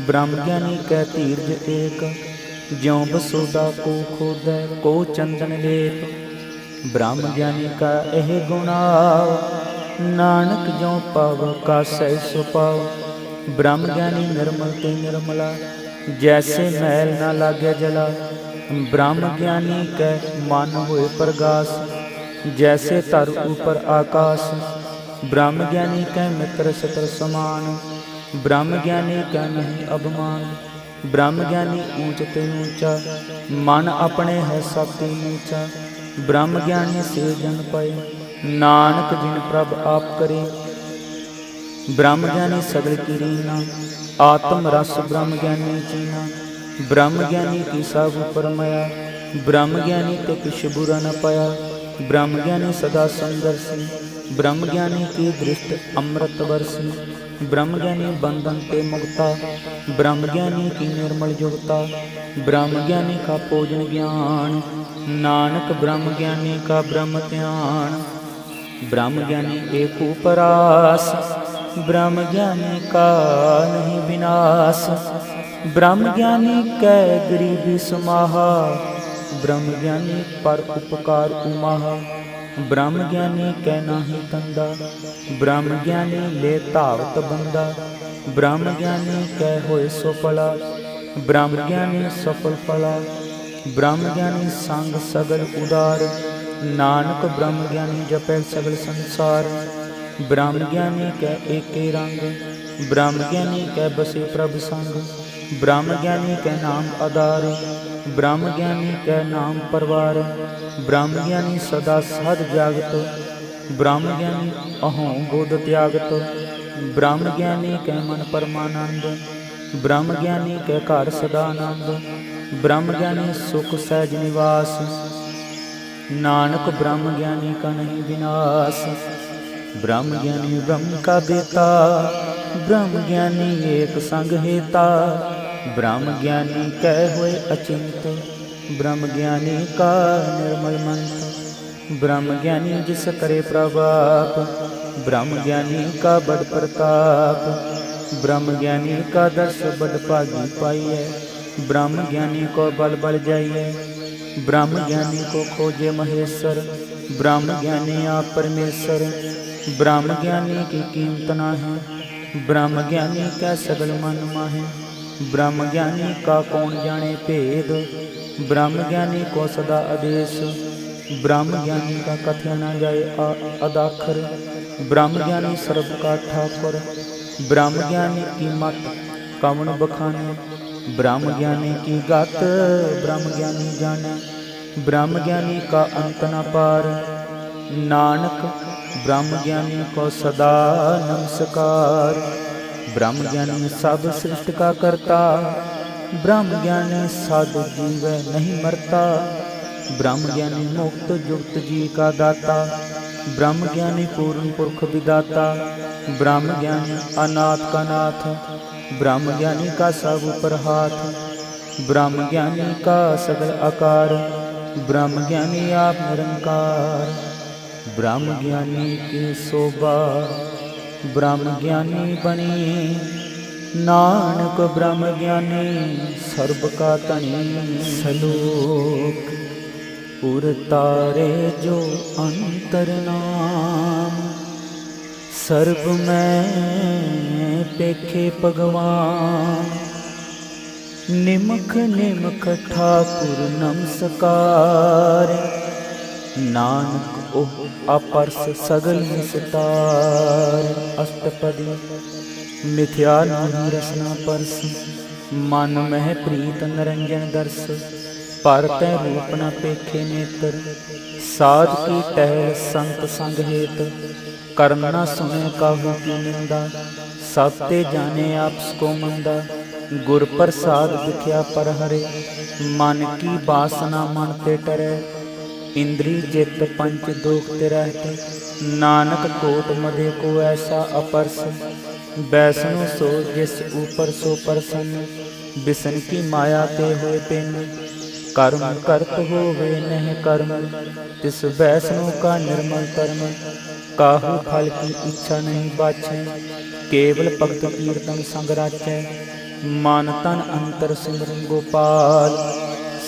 ब्रह्म ज्ञानी कै तीर्ज एक, ज्यों बसोदा को खोदै को चंदन लेप। ब्रह्म ज्ञानी का एह गुणाव, नानक ज्यों पाव का सै सो पाव। ब्रह्म ज्ञानी निर्मल ते निर्मला, जैसे मैल न लागे जला। ब्रह्म ज्ञानी कै मन होए प्रगास, जैसे तर ऊपर आकाश। ब्रह्म ज्ञानी कै मित्र शत्रु समान, ब्रह्म ज्ञानी कै नहीं अभिमान। ब्रह्म ज्ञानी ऊंच ते ऊंचा, मन अपने है सबते ऊंचा। ब्रह्म ज्ञानी से जन पाए, नानक जिन प्रभ आप करे। ब्रह्म ज्ञानी सगल की रीना, आत्म रस ब्रह्म ज्ञानी चीना। ब्रह्म ज्ञानी की सब ऊपर मया, ब्रह्म ज्ञानी ते किछ बुरा न पाया। ब्रह्म ज्ञानी सदा संदर्शी, ब्रह्म ज्ञानी की दृष्टि अमृत वर्षी। ब्रह्म ज्ञानी बंधन ते मुक्ता, ब्रह्म ज्ञानी की निर्मल युक्ता। ब्रह्म ज्ञानी का भोजन ज्ञान, नानक ब्रह्म ज्ञानी का ब्रह्म ध्यान। ब्रह्म ज्ञानी एक उपरास, ब्रह्म ज्ञानी का नहीं विनाश। ब्रह्म ज्ञानी कै गरीबी समाहा, ब्रह्म ज्ञानी पर उपकार उमाहा। ब्रह्म ज्ञानी कै नाही तंदा, ब्रह्म ज्ञानी ले धावत बंदा। ब्रह्म ज्ञानी कै होए सो फला, ब्रह्म ज्ञानी सफल फला। ब्रह्म ज्ञानी संग सगल उदार, नानक ब्रह्म ज्ञानी जपै सगल संसार। ब्रह्म ज्ञानी कै एके रंग, ब्रह्म ज्ञानी कै बसे प्रभ संग। ब्रह्म ज्ञानी कै नाम आधार, ब्रह्म ज्ञानी कै नाम परवार। ब्रह्म ज्ञानी सदा साध जागत, ब्रह्म ज्ञानी अहों बोध त्यागत। ब्रह्म ज्ञानी कै मन परमानंद, ब्रह्म ज्ञानी कै घर सदानंद। ब्रह्म ज्ञानी सुख सहज निवास, नानक ब्रह्म ज्ञानी का नहीं विनाश। ब्रह्म ज्ञानी ब्रह्म का बेटा, ब्रह्म ज्ञानी एक संग हेता। ब्रह्म ज्ञानी कै होए अचिंत, ब्रह्म ज्ञानी का निर्मल मंत्र। ब्रह्म ज्ञानी जिस करे प्रभाप, ब्रह्म ज्ञानी का बड़ प्रताप। ब्रह्म ज्ञानी का दर्श बड़ भागी पाइए, ब्रह्म ज्ञानी को बल बल जाइए। ब्रह्म ज्ञानी को खोजे महेश्वर, ब्रह्म ज्ञानी आप परमेश्वर। ब्रह्म ज्ञानी की कीमत ना है, ब्रह्म ज्ञानी का सगल मन माहे। ब्रह्म ज्ञानी का कौन जाने भेद, ब्रह्म ज्ञानी को सदा आदेश। ब्रह्म ज्ञानी का कथ्य न जाए अदाखर, ब्रह्म ज्ञानी सर्व का ठाकुर। ब्रह्म ज्ञानी की मत कवन बखाने, ब्रह्म ज्ञानी की गत ब्रह्म ज्ञानी जाने। ब्रह्म ज्ञानी का अंत न पार, नानक ब्रह्म ज्ञानी को सदा नमस्कार। ब्रह्म ज्ञानी सब सृष्टि का करता, ब्रह्म ज्ञानी साधु जीव नहीं मरता। ब्रह्म ज्ञानी मुक्त जुक्त जी का दाता, ब्रह्म ज्ञानी पूर्ण पुरख विदाता। ब्रह्म ज्ञानी अनाथ का नाथ, ब्रह्म ज्ञानी का सब ऊपर हाथ। ब्रह्म ज्ञानी का सगल आकार, ब्रह्म ज्ञानी आप निरंकार। ब्रह्म ज्ञानी की शोभा ब्रह्म ज्ञानी बनी, नानक ब्रह्म ज्ञानी सर्ब का तनी। सलोक उर तारे जो अंतर नाम, सर्ब में पेखे भगवान। निमख निमख ठाकुर नमस्कार, नानक ओह अपरस सगल निस्तार। अष्टपदी मिथ्या नहीं रसना परस, मन मह प्रीत निरंजन दर्श। पर तै रूप न पेखे नेत्र, साध की टहल संत संग हेत। कर्म न सुने काहू की निंदा, सब ते जाने आपस को मंदा। गुर प्रसाद दिखया पर हरे, मन की बासना मन ते टरै। इंद्री जित पंच दोख ते रहते, नानक कोट मधे को ऐसा अपरस। बैसनो सो जिस ऊपर सो प्रसन्न, बिसन की माया ते होए पिन। कर्म करत होवे नह कर्म, तिस बैसनो का निर्मल कर्म। काहू फल की इच्छा नहीं बाछै, केवल भगत कीर्तन संग राचै। मन तन अंतर सिमरन गोपाल,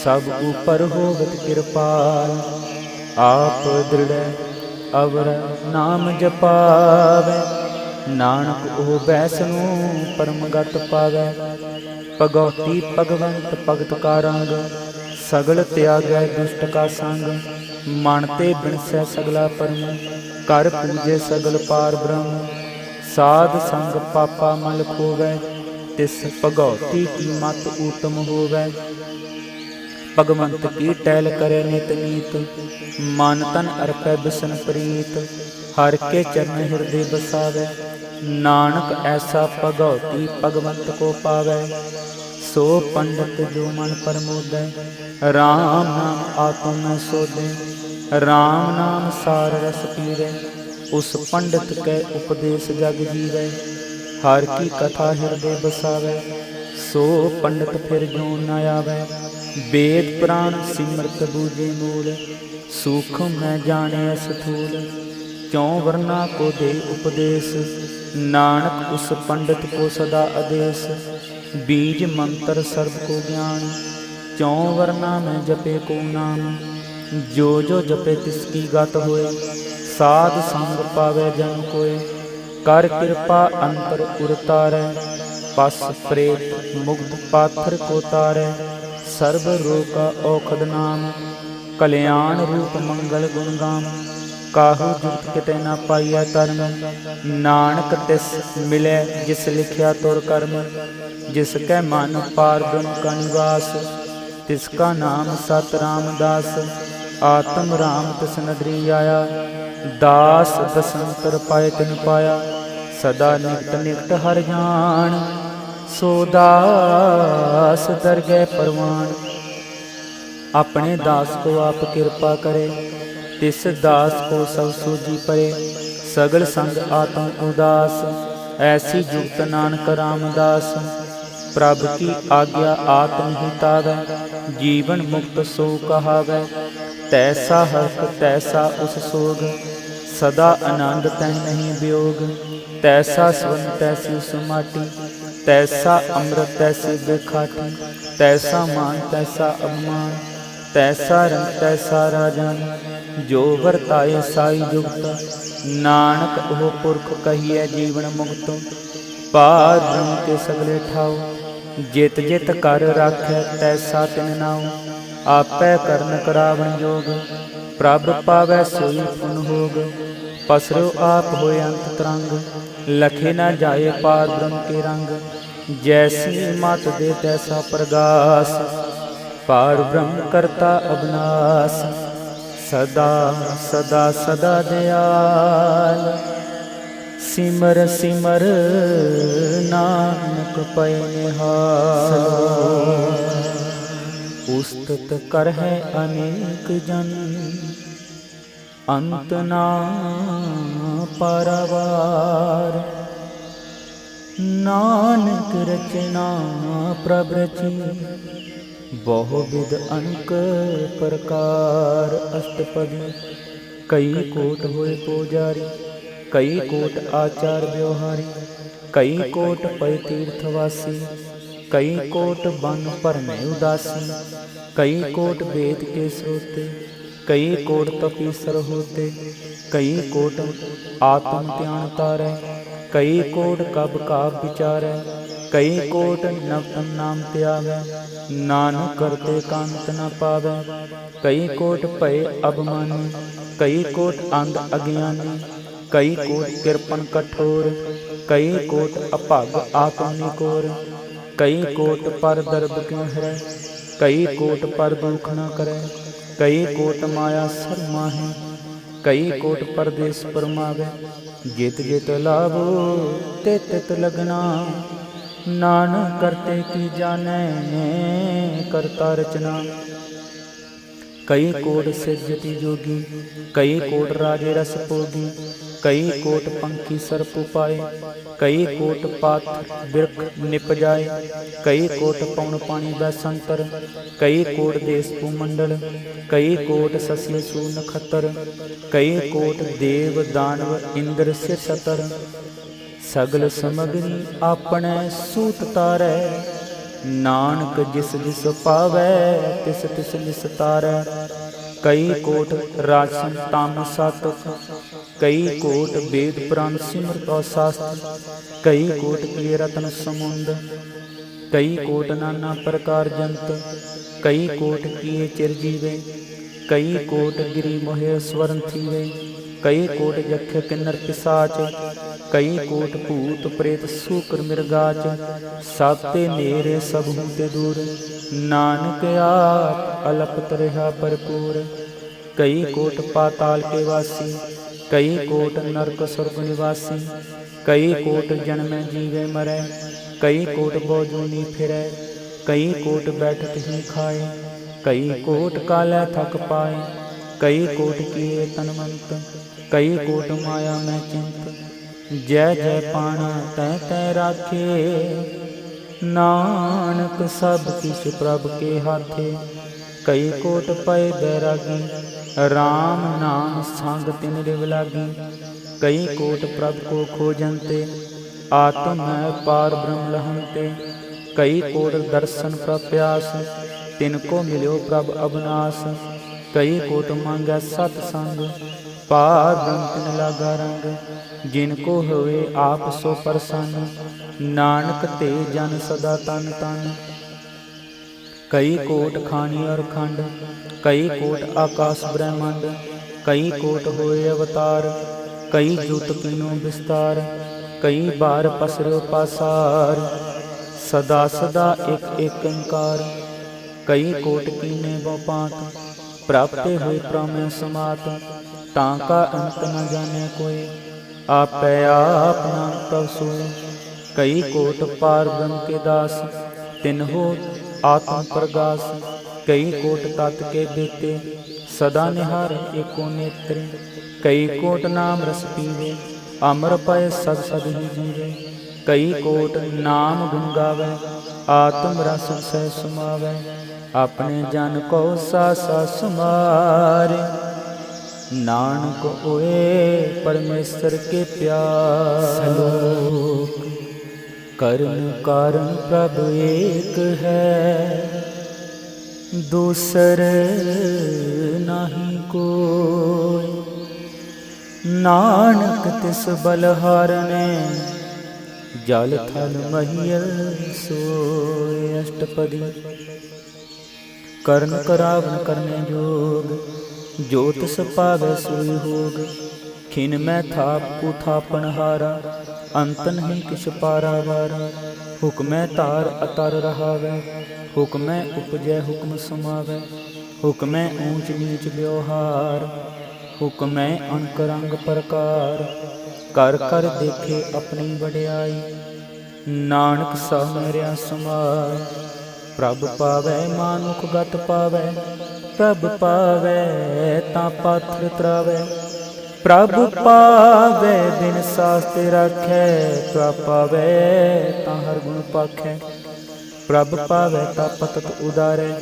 सब ऊपर होवत कृपाल। आप दृढ़ अवर नाम जपावै, नानक ओ बैसनो परम गत पावै। भगवती भगवंत भगत का रंग, सगल त्यागै दुष्ट का संग। मन ते बिनसै सगला परम, कर पूजे सगल पार ब्रह्म। साध संग पापा मल खोवै, तिस भगवती की मत उत्तम होवै। भगवंत की टहल करे नित नीत, मन तन अर्पै बिसन प्रीत। हर के चरण हृदय बसावै, नानक ऐसा भगवती भगवंत को पावै। सो पंडित जो मन प्रमोदै, राम नाम आत्म में सोधे। राम नाम सार रस पीवै, उस पंडित कै उपदेश जग जीवै। हर की कथा हृदय बसावै, सो पंडित फिर जो न आवै। वेद पुराण सिमरत बूझे मूल, सूक्ष्म में जाने स्थूल। क्यों वर्णा को दे उपदेश, नानक उस पंडित को सदा आदेश। बीज मंत्र सर्व को ज्ञान, क्यों वर्णा में जपे को नाम। जो जो जपे तिसकी गत होए, साध संग पावे जन कोय। कर कृपा अंतर उरतारै, पस प्रेत मुग्ध पाथर को तारै। सर्व रोग का औखद नाम, कल्याण रूप मंगल गुण गाम। काहू जुगत किते न पाइया धर्म, नानक तिस मिले जिस लिखिया तुर कर्म। जिसकै मन पार ब्रह्म का निवास, तिसका नाम सत रामदास। आत्म राम तिस नदरी आया, दास दसंतर पाए तिन पाया। सदा निकट निकट हर जान, सो दास दरगह परवान। अपने दास को आप कृपा करे, तिस दास को सब सूझी परे। सगल संग आत्म उदास, ऐसी जुगत नानक रामदास। प्रभु की आज्ञा आत्म ही तावै, जीवन मुक्त सो कहावै। तैसा हर्ष तैसा उस सोग, सदा आनंद तह नहीं वियोग। तैसा स्वर्ण तैसी उस माटी, तैसा अमृत तैसी बेखाटी। तैसा मान तैसा अपमान, तैसा रंग तैसा राजन। जो वरताए साई जुगत, नानक ओह पुरख कहिए जीवन मुक्त। पार ब्रह्म के सगले ठाओ, जित जित कर राखै तैसा तिन नाओ। आपै करन करावन जोग, प्रभ पावै सोई पुन होग। पसरो आप होए अंत तरंग, लखे न जाए पार ब्रह्म के रंग। जैसी मत दे तैसा प्रगास, पार ब्रह्म करता अविनाश। सदा सदा सदा दयाल, सिमर सिमर नानक पै निहाल। उस्तत कर है अनेक जन, अंत ना पारावार। नानक रचना प्रभ रची, बहुविध अनेक प्रकार। अष्टपदी कई कोट होए पुजारी, कई कोट आचार व्यवहारी। कई कोट पै तीर्थवासी, कई कोट बन भरने उदासी। कई कोट वेद के श्रोते, कई कोट तपीसर होते। कई कोट आत्म ध्यान तारै, कई कोट कब काब विचारै। कई कोट नवतम नाम त्यागै, नानक करते कांत न पावै। कई कोट भय अभिमानी, कई कोट अंध अज्ञानी। कई कोट कृपण कठोर, कई कोट अभग आत्म निकोर। कई कोट पर दर्ब क्यों हरै, कई कोट पर दुख न करै। कई कोट माया सर माहे, कई कोट परदेस परमावै। जित जित लाभो तित तित लगना, नानक करते की जानै करता रचना। कई कोट सिरजति जोगी, कई कोट राजे रस भोगी। कई कोट पंखी सर्प उपाय, कई कोट पात्र बिरख निपजाए। कई कोट पौन पानी बैसंतर, कई कोट देश भूमंडल। कई कोट शशि सू नखतर, कई कोट देव दानव इंद्र सिर सतर। सगल समग्री आपने सूत तारै, नानक जिस जिस पावै तिस तिस निस्तारै। कई कोट राजसन तामस सातक, कई कोट वेद पुराण सिमरत शास्त्र। कई कोट किए रतन समुंद, कई कोट नाना प्रकार जंत। कई कोट किए चिरजीवे, कई कोट गिरी मोहे स्वर्ण थीवे। कई कोट यक्ष किन्नर पिशाच, कई कोट भूत प्रेत सूकर मृगाच। साते नेरे सब हूते दूर, नानक आप अलपत रहा भरपूर। कई कोट पाताल के वासी, कई कोट नरक स्वर्ग निवासी। कई कोट जन्मै जीवे मरै, कई कोट बहुजूनी फिरै। कई कोट बैठत ही खाए, कई कोट कालै थक पाए। कई कोट किए तनवंत, कई कोट माया में चिंत। जय जय पाना तै तै राखे, नानक सब किछ प्रभ के हाथे। कई कोट पए बैरागी, राम नाम संग तिन लिव लागी। कई कोट प्रभ को खोजन्ते, आत्म है पार ब्रह्म लहन्ते। कई कोट दर्शन प्रप्यास, तिनको मिल्यो प्रभ अविनाश। कई कोट मांगै सतसंग, पार ब्रह्म तिन लागा रंग। जिनको होए आप सो प्रसन्न, नानक ते जन सदा तन तन। कई कोट खानी और खंड, कई कोट आकाश ब्रह्मांड। कई कोट होए अवतार, कई जुत कीनो विस्तार। कई बार पसरो पासार, सदा सदा एक एक अंकार। कई कोट कीने बहुपात, प्राप्त हुए प्रमेय समात। ताका अंत न जाने कोई, आपै आप नाम तव सोई। कई कोट पार ब्रह्म के दास, तिन्हो आत्म प्रगास। कई कोट तत् के बेते, सदा निहार एको नेत्र। कई कोट नाम रस पीवे, अमर पय सद सद ही जीवे। कई कोट नाम गुण गावै, आत्म रस सह समावै, अपने जन को सासा समारे, नानक होए परमेश्वर के प्यार। सलोक करण कारण प्रभ एक है, दूसर नहीं कोई, नानक तिस बलहारने, जल थल महियल सोय। अष्टपदी। करण करावन करने जोग, जो तिस पावै सोई होग, खिन मैं थाप को थापन हारा, अंत नहीं किछ पारावारा, हुक्मै तार अतर रहावै, हुक्मै उपजै हुक्म समावै, हुक्मै ऊंच नीच व्यवहार, हुक्मै अनक रंग प्रकार, कर कर देखे अपनी वड्याई, नानक सह मेरिया समाय। प्रभ पावै मानुख गत पावै, प्रभ पावै तां पाथर त्रावै, प्रभ पावै बिन सास्ते राखै, प्रभ पावै तां हर गुण पाखै, प्रभ पावै तां पतत उदारै,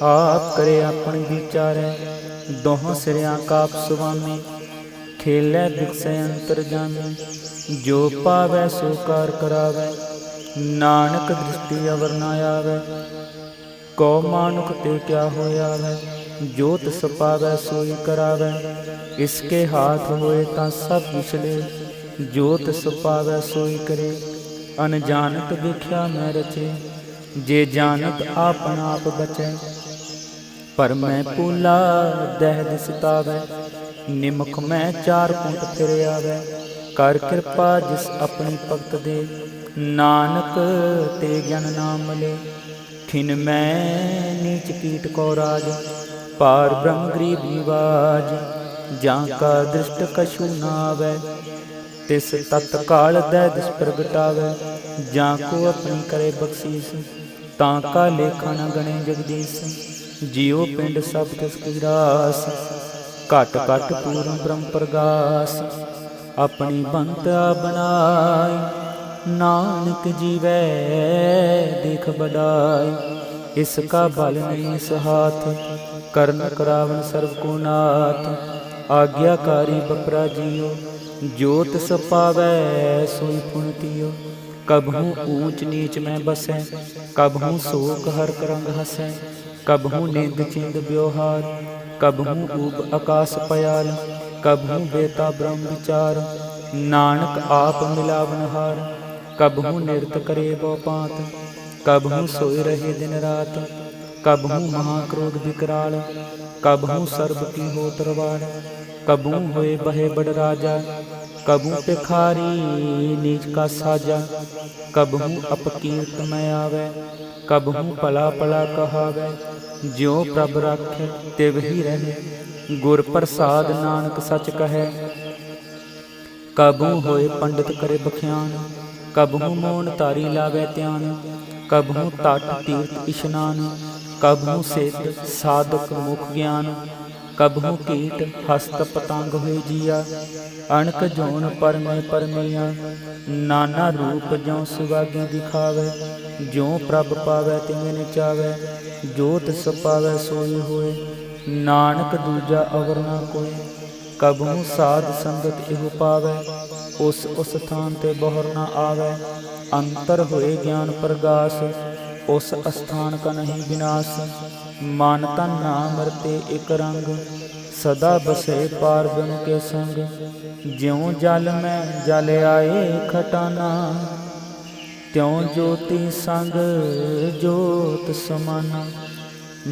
आप करे अपन विचारै, दोहों सिरियां काप सुवामी, खेलै बिकसै अंतर जामी, जो पावै सो कार करावै, नानक दृष्टि अवर न आवै, कौ मानुख ते क्या होया वै, जो तिस पावै सोई करावै, इसके हाथ होए तां सब विछले, जो तिस पावै सोई करे, अनजानत विख्या मैं रचे, जे जानत आपन आप बचै, पर मैं पूला दह दिसतावै, निमख मैं चार पुंट फिर आवै, कर कृपा जिस अपनी भगत दे, नानक ते ज्ञान नाम मिले, खिन मैं नीच कीट को राज, पार ब्रह्म गरीब निवाज, जाका दृष्ट कछु नावै, तिस तत्काल दै दिस प्रगटावै, जाको अपनी करे बख्शीस, ताका लेखा न गणे जगदीश, जियो पिंड सब तिसकी रास, घट घट पूर्ण ब्रह्म प्रगास, अपनी बंता बनाई, नानक जीवै देख बड़ाई, इसका बल नहीं इस हाथ, करण करावन सर्व को नाथ, आज्ञाकारी बपरा जियो, जो तिस पावै सोई पुनतियो, कबहू ऊंच नीच में बसै, कबहू शोक हर्क रंग हसै, कबहू निंद चिंद व्यवहार, कबहू ऊब आकाश पयाल, कबहू बेता ब्रह्म विचार, नानक आप मिलावनहार, कबहू निरत करे बो पात, कबहू सोए रहे दिन रात, कबहू महाक्रोध विकराल, कबहू सर्ब की हो तरवार, कबहू होए बहे बड़ राजा, कबहू भिखारी नीच का साजा, कबहू अपकीर्त में आवे, कबहू पला पला कहावे, ज्यों प्रभ राखे तिव ही रहे, गुर प्रसाद नानक सच कहे, कबहू होए पंडित करे बख्यान, कबहू मौन तारी लावे ध्यान, कबहू तट तीर्थ इशनान, कबहू सिद्ध साधक मुख ज्ञान, कबहू कीट हस्त पतंग हुए जिया, अणक जोन परमे परमिया, नाना रूप ज्यों सुवागी दिखावे, ज्यों प्रभ पावै तिवें चावै, जो तिस पावै सोई होए, नानक दूजा अवर ना कोय, कबहू साध संगत इहु पावै, उस स्थान ते बहर न आवै, अंतर होए ज्ञान प्रगास, उस स्थान का नहीं विनाश, मान तन नाम रते एक रंग, सदा बसे पार ब्रह्म के संग, ज्यों जल में जल आए खटाना, त्यों ज्योति संग ज्योत समाना,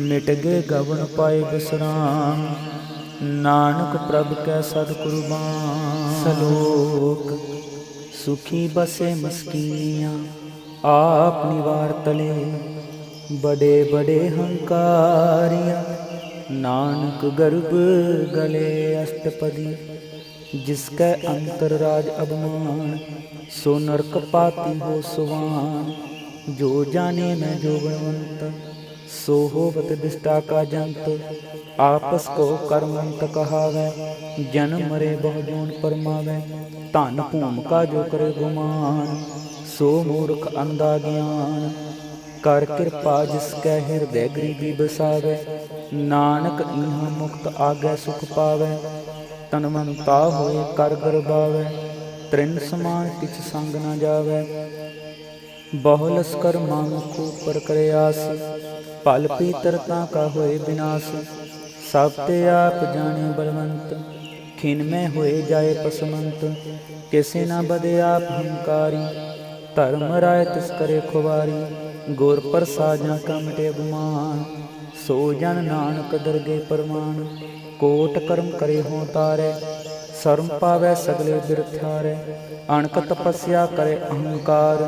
मिट गए गवन पाए विश्राम, नानक प्रभ कै सदकुर्बान। सलोक सुखी बसे मस्कीनिया, आप निवार तले, बड़े बड़े हंकारिया, नानक गर्भ गले। अष्टपदी। जिसकै अंतर राज अभिमान, सो नरक पाती हो सुवान, जो जाने मैं जो गुणवंत, सो होवत दिष्टा का जंत आपस को कर्मंत कहावै। जन्म मरे बहु जोन परमावै धन भूम का जो करे गुमान। सो मूर्ख अंधा ज्ञान कर कृपा जिसकै हृदय गरीबी बसावै। नानक इहाँ मुक्त आगै सुख पावै तन मन ता होए कर गरबावै। तृण समान किछ संग न जावै बहु लस्कर मानुख ऊपर करे आस। पल पीतरता का होए विनाश सब ते आप जाने बलवंत। खिन में होए जाए पसमंत किसे न बदे आप हंकारी। धर्म राय तिस करे खुवारी गुर प्रसादा का मिटे गुमान। सो जन नानक दरगे परमान कोट कर्म करे हों तारै। शर्म पावै सगले बिरथारै अणक तपस्या करे अहंकार।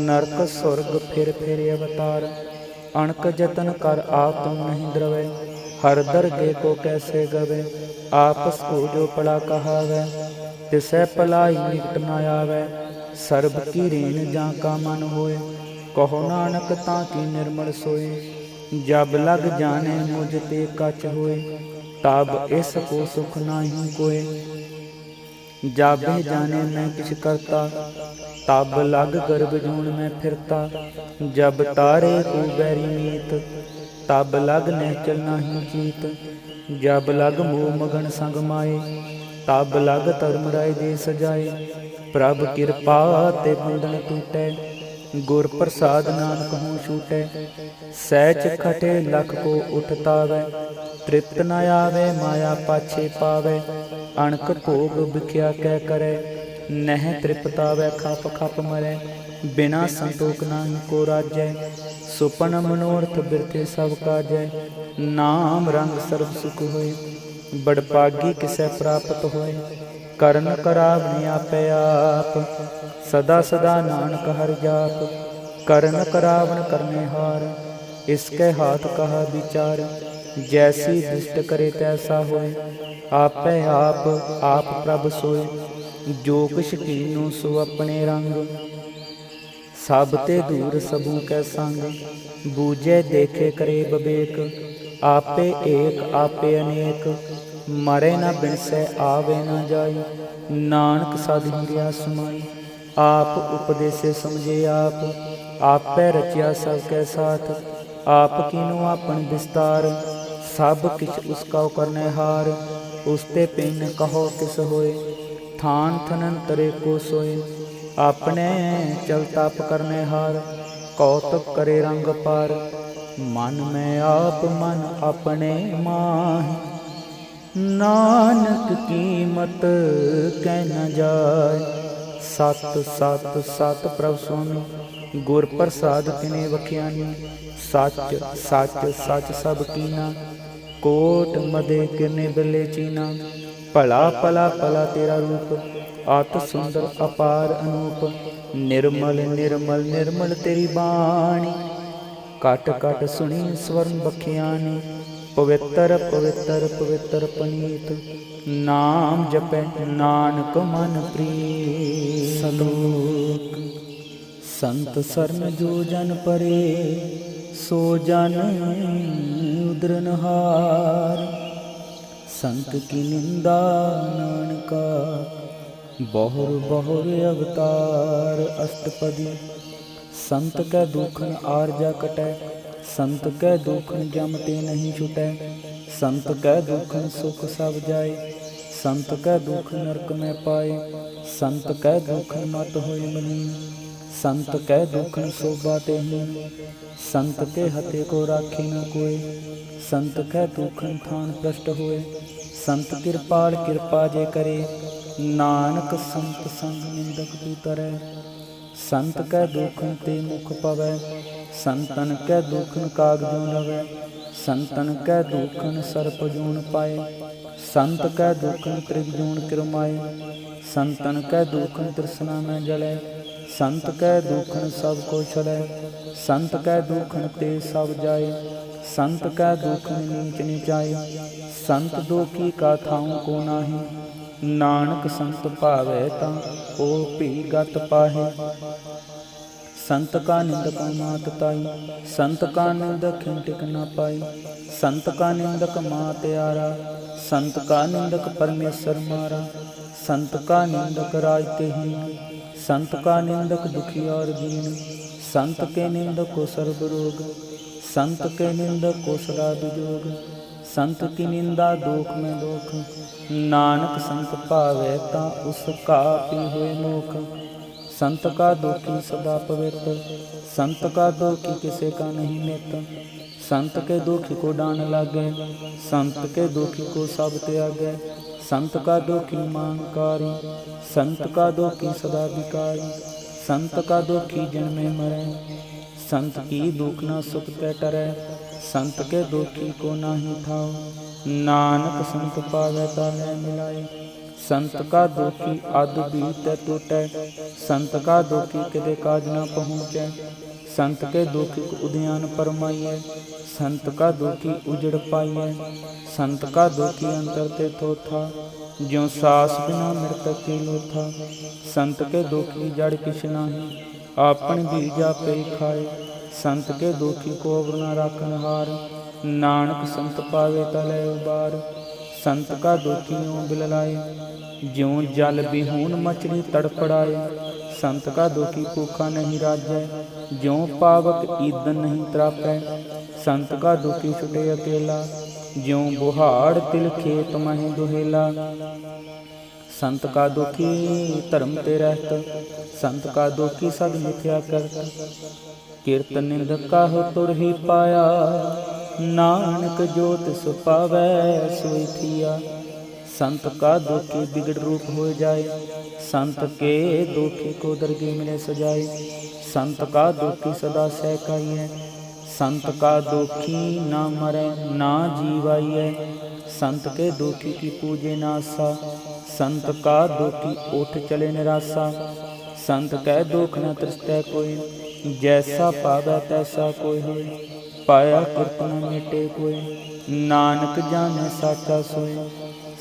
नरक स्वर्ग फिर फिर अवतार अणक जतन कर आत्म नहीं द्रवै। हर दरगे को कैसे गवे आपस को जो पड़ा कहावै। तिसै पलाई निकट न आवै सर्ब की रेण जा का मन होए। कहो नानक ताकि निर्मल सोए जब लग जाने मुझ ते कच होए। तब इस को सुख नाही कोय जब जाने मैं किछ करता। तब लग गर्भ जून में फिरता जब तारे को बैरी मीत। तब लग निश्चल नाही जीत जब लग मोह मगन संग माए। तब लग धर्म राय दे सजाए प्रभ कृपा ते बंधन टूटै। गुर प्रसाद नानक हों छूटै सहज खटे लख को उठतावै। तृप्त न आवे माया पाछे पावै अणक भोग बिख्या कै करै। नह तृप्तावै खप खप मरै बिना संतोख नाहि को राजै। सुपन मनोरथ बिरथे सब काजै नाम रंग सर्व सुख होय। बड़पागी किसै प्राप्त होय करन करावने आपै आप। सदा सदा नानक हर जाप करन करावन करने हार। इसके हाथ कहा विचार जैसी दृष्ट करे तैसा होय। आपै आप प्रभ सोय जो किछ कीन्हू सो अपने रंग। सब ते दूर सबू कै संग बूझे देखे करे बबेक। आपे एक आपे अनेक मरे न बिनसै आवे न जाई। नानक साधु गया समाई आप उपदेसे समझे आप। आपै रचिया सब कै साथ आप कीनो आपन विस्तार। सब किछ उसका करने हार उसते पिन कहो किस होए। थान थनन तरे को सोए अपने चल ताप करने हार। कौतुक करे रंग पार मन में आप मन अपने माहि। नानक कीमत कह न जाय सत सत सत प्रभ स्वामी गुर प्रसाद तिने बख्यानी। सच सच सच सब कीना कोट मदे किरने बल्ले चीना। भला भला भला तेरा रूप अत सुंदर अपार अनूप। निर्मल निर्मल निर्मल तेरी बाणी कट कट सुनी स्वर्ण बख्यानी। पवित्र पवित्र पवित्र पनीत नाम जपै नानक मन प्रीत। सलोक संत शरण जो जन परे सो जन उद्रनहार। संत की निंदा नानका बहुर बहुर अवतार। अष्टपदी संत कै दुखन आरजा कटै संत कै दुखन जम ते नहीं छुटै। संत कै दुखन सुख सब जाए संत कै दुख नरक में पाए। संत कै दुखन मत होए मलीन संत कै दुखन शोभा तेहीन। संत के हते को राखे न कोय संत कै दुखन थान भ्रष्ट होए। संत कृपाल कृपा जे करे नानक संत संग निंदक तू तरै। संत कै दुखन ते मुख पवै संतन कै दुखन काग जो लवै। संतन कै दुखन सर्प जून पाए संत कै दुखन त्रिग जून किरमाए। संतन कै दुखन तृष्णा में जलै संत कै दुखन सब को छलै। संत कै दुखन ते सब जाए संत कै दुखन नीच नीचाए। संत दुखी का थाऊँ को नाही नानक संत भावै ता ओ भी गत पाहे। संत का निंदक मात ताई, संत का निंदक खिंटिक न पाई। संत का निंदक मात यारा, संत का निंदक परमेश्वर मारा। संत का निंदक राज तेहीन, संत का निंदक दुखी और दीन। संत के निंदक को सर्व रोग, संत के निंदक को सदा विजोग। संत की निंदा दोख में दोख, नानक संत पावे ता उसका पी हुए मोख। संत का दोखी सदा पवित्र, संत का दोखी किसे का नहीं मित। संत के दोखी को डान लागे, संत के दोखी को सब त्यागे। संत का दोखी मांगकारी, संत का दोखी सदा विकारी। संत का दोखी जन्मे मरे, संत की दुख न सुख ते टरे। संत के दोखी को नाही ठाओ, नानक संत पावे ताले मिलाए। संत का दोखी अध बीत टूटे, संत का दोखी किदे काज न पहुँचे। संत के दोखी को उद्यान परमाइए, संत का दोखी उजड़ पाइए। संत का दोखी अंतर ते थोथा, ज्यों सास बिना मृतक की लोथा। संत के दोखी जड़ किछ नाही, आपन बीजा पे खाए। संत के दोखी को अवर न राखन हार, नानक संत पावे तले उबार। संत का दोखी यूं बिललाए, ज्यों जल बिहून मछली तड़पड़ाए। संत का दोखी भूखा नहीं राजै, ज्यों पावक ईंधन नहीं त्रापै। संत का दोखी छुटे अकेला, ज्यों बुहाड़ तिल खेत महि दुहेला। संत का दोखी धर्म ते रहत, संत का दोखी सद मिथ्या करत। कीर्तन निंदक का हो तुर ही पाया, नानक जो तिस पावै सोई थिया। संत का दोखी बिगड़ रूप हो जाए, संत के दोखी को दरगे मिले सजाए। संत का दोखी सदा सहकाइए, संत का दोखी ना मरे ना जीवाइए। संत के दोखी की पूजे नासा, संत का दोखी उठ चले निराशा। संत कै दोख न तृष्टै कोई, जैसा पावै तैसा कोई होय। पाया कृपा न मिटे कोई, नानक जाने साचा सोय।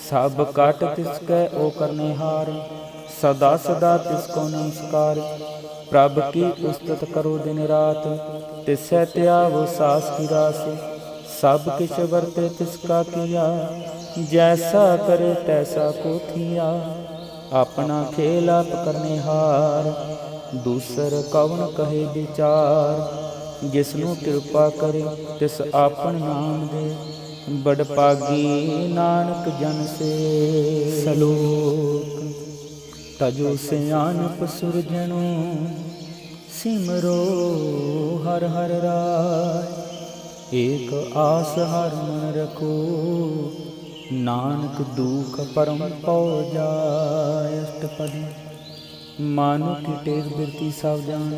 सब काट तिसकै ओ करने हार, सदा सदा तिसको नमस्कार। प्रभ की उस्तत करो दिन रात, तिसै त्यागो सास की रास। सब किछ वर्ते तिसका किया, जैसा करे तैसा को थिया। अपना खेल आप करने हार, दूसर कवन कहे विचार। जिसनु कृपा करे तिस आपन नाम दे, बड़ पागी नानक जन से। सलोक तजो सियानप सुरजनो, सिमरो हर हर राय। एक आस हर मन रखो, नानक दुख परम पौ जाय। अष्टपदी मानो की टेक बिरती सावजान,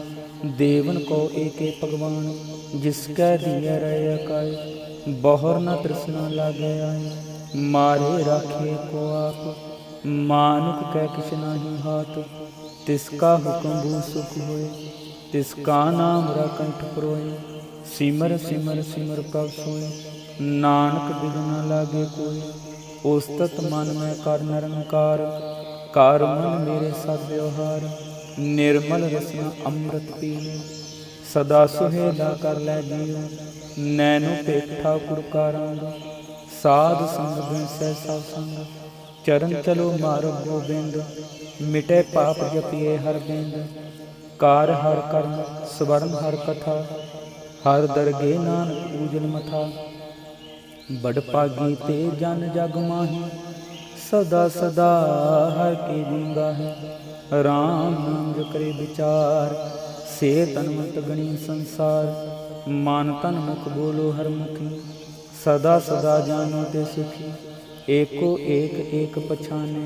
देवन को एके भगवान। जिसकै दिया रहे अकाय, बहुर न तृष्णा लागे आए। मारे राखे को आप, मानुक कै किछ नाही हाथ। तिसका हुक्म भू सुख होए, तिसका नाम कंठ परोए। सिमर सिमर सिमर कब सोए, नानक बिघ न लागे कोई। उस्तत मन में कर निरंकार, कार मन मेरे सब व्यवहार। निर्मल रसना अमृत पीओ, सदा सुहेला कर लै जियो। नैनो पेख ठाकुर का रंग, साध संग बिन सहसा संग। चरण चलो मार्ग गोबिंद, मिटे पाप जपिए हर बिंद। कार हर कर्म स्वर्ण हर कथा, हर दरगे नानक पूजन मथा। बड़ पागी ते जन जग माही, सदा सदा हर के गूंगा है। राम नाम जो करे विचार, से तन मत गणी संसार। मान तन मुख बोलो हर मुखी, सदा सदा जानो ते सुखी। एको एक एक पछाने,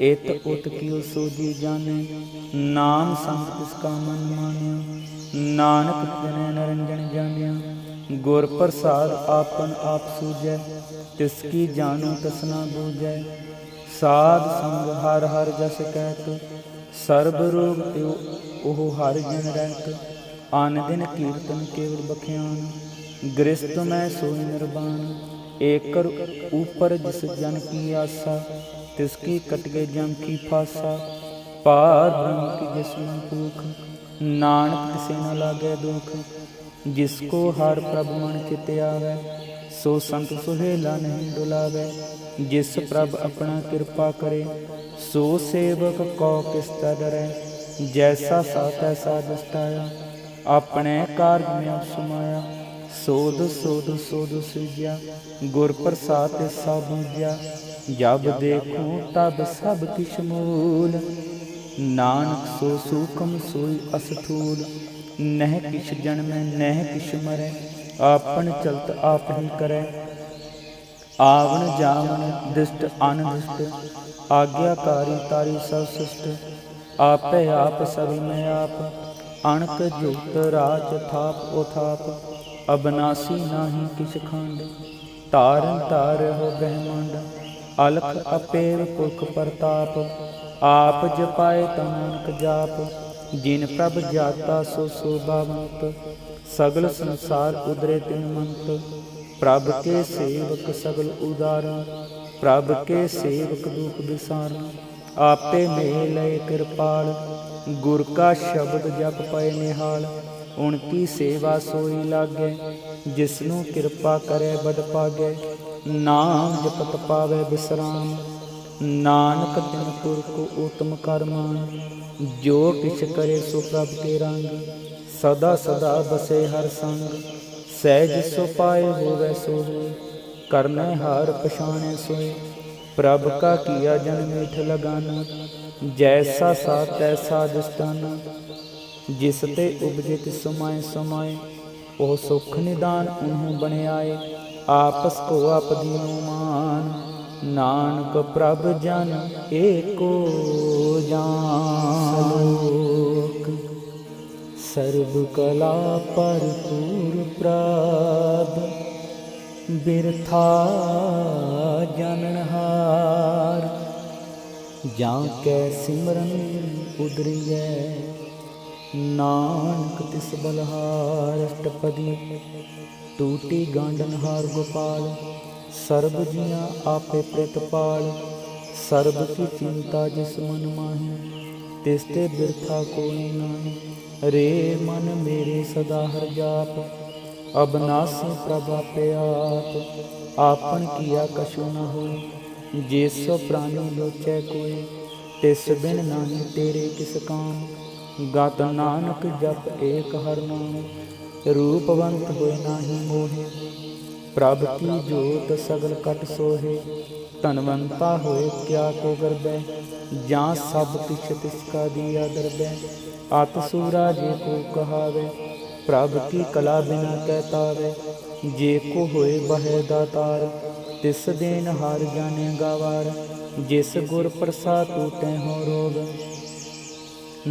एत उत कियो सोजी जाने। नाम संग तिसका मन मानिया, नानक तने नरंजन जानिया। गुर प्रसाद आपन आप सूझै, तिसकी जानो तसना बूझै। साध संग हर हर जस कहत, सर्ब रोग त्यो ओह हर जन रहत। आन दिन कीर्तन केवल बख्यान, गृहस्थ में सोई निर्वाण। एकर ऊपर जिस जन की आशा, तिसकी कट गए जम की फासा। पार ब्रह्म की जिसमें भूख, नानक तिसे न लागे दुख। जिसको हर प्रभ मन चित आवे, सो संत सुहेला नहीं डुलावे। जिस प्रभ अपना कृपा करे, सो सेवक को किसका डरै। जैसा सा तैसा दृष्टाया, अपने कारज में समाया। सोध सोध सोध सीजा, गुर प्रसाद सब बूझा। जब देखूं तब सब किश मूल, नानक सो सूखम सोई अस्थूल। नह किश जन्मै नह किश मरै, आपन चलत आप ही करै। आवन जावन दृष्ट अनदृष्ट, आज्ञाकारी तारी सब सृष्ट। आपे आप सभी में आप, अणक जुगत राज थाप उथाप। अबनासी नाही किछ खंड, तारन तार हो ब्रह्मांड। अलख अपेव पुरख प्रताप, आप जपाए ता नानक जाप। जिन प्रभ जाता सो शोभावंत, सगल संसार उदरे तिनमंत। प्रभ के सेवक सगल उदारण, प्रभ के सेवक दुख विसारण। आपे मेल कृपाल, गुर का शब्द जप पाए निहाल। उनकी सेवा सोई लागे, जिसनों कृपा करे बद पागे। नाम जपत पावे विश्राम, नानक तिन पुरख उत्तम करमान। जो किछ करे सो प्रभ के रंग, सदा सदा बसे हर संग। सहज सो पाए होवे सो होय, करने हार पछाणे सोय। प्रभ का किया जन मीठ लगाना, जैसा सा तैसा दृष्टाना। जिस ते उपजे तिस समाए समाए, ओ सुख निदान उन्हों बने आए। आपस को आप दीनो मान, नानक प्रभ जन एको जान। सर्व कला भरपूर प्रभ, बिरथा जाननहार। जाके सिमरन उदरियै, नानक तिस बलहार। अष्टपदी टूटी गांडनहार गोपाल, सर्ब जिया आपे प्रतिपाल। सर्ब की चिंता जिस मन माही, तिसते बिरथा कोई नाही। रे मन मेरे सदा हर जाप, अबनासी प्रभ आपे आप। आपन किया कछु न होय, जे सो प्राणी लोचै कोय। तिस बिन नाही तेरे किस काम, गत नानक जप एक हर नाम। रूपवंत होय नाही मोहे, प्रभ की जोत सगल कट सोहे। धनवंता होए क्या को गर्बै, जहाँ सब किछ तिसका दिया दरबै। अत सूरा जे को कहावे, प्रभ की कला बिना कहतावे। जे को होए बहे दातार, तिस देन हार जाने गावार। जिस गुर प्रसाद टूटे हो रोग,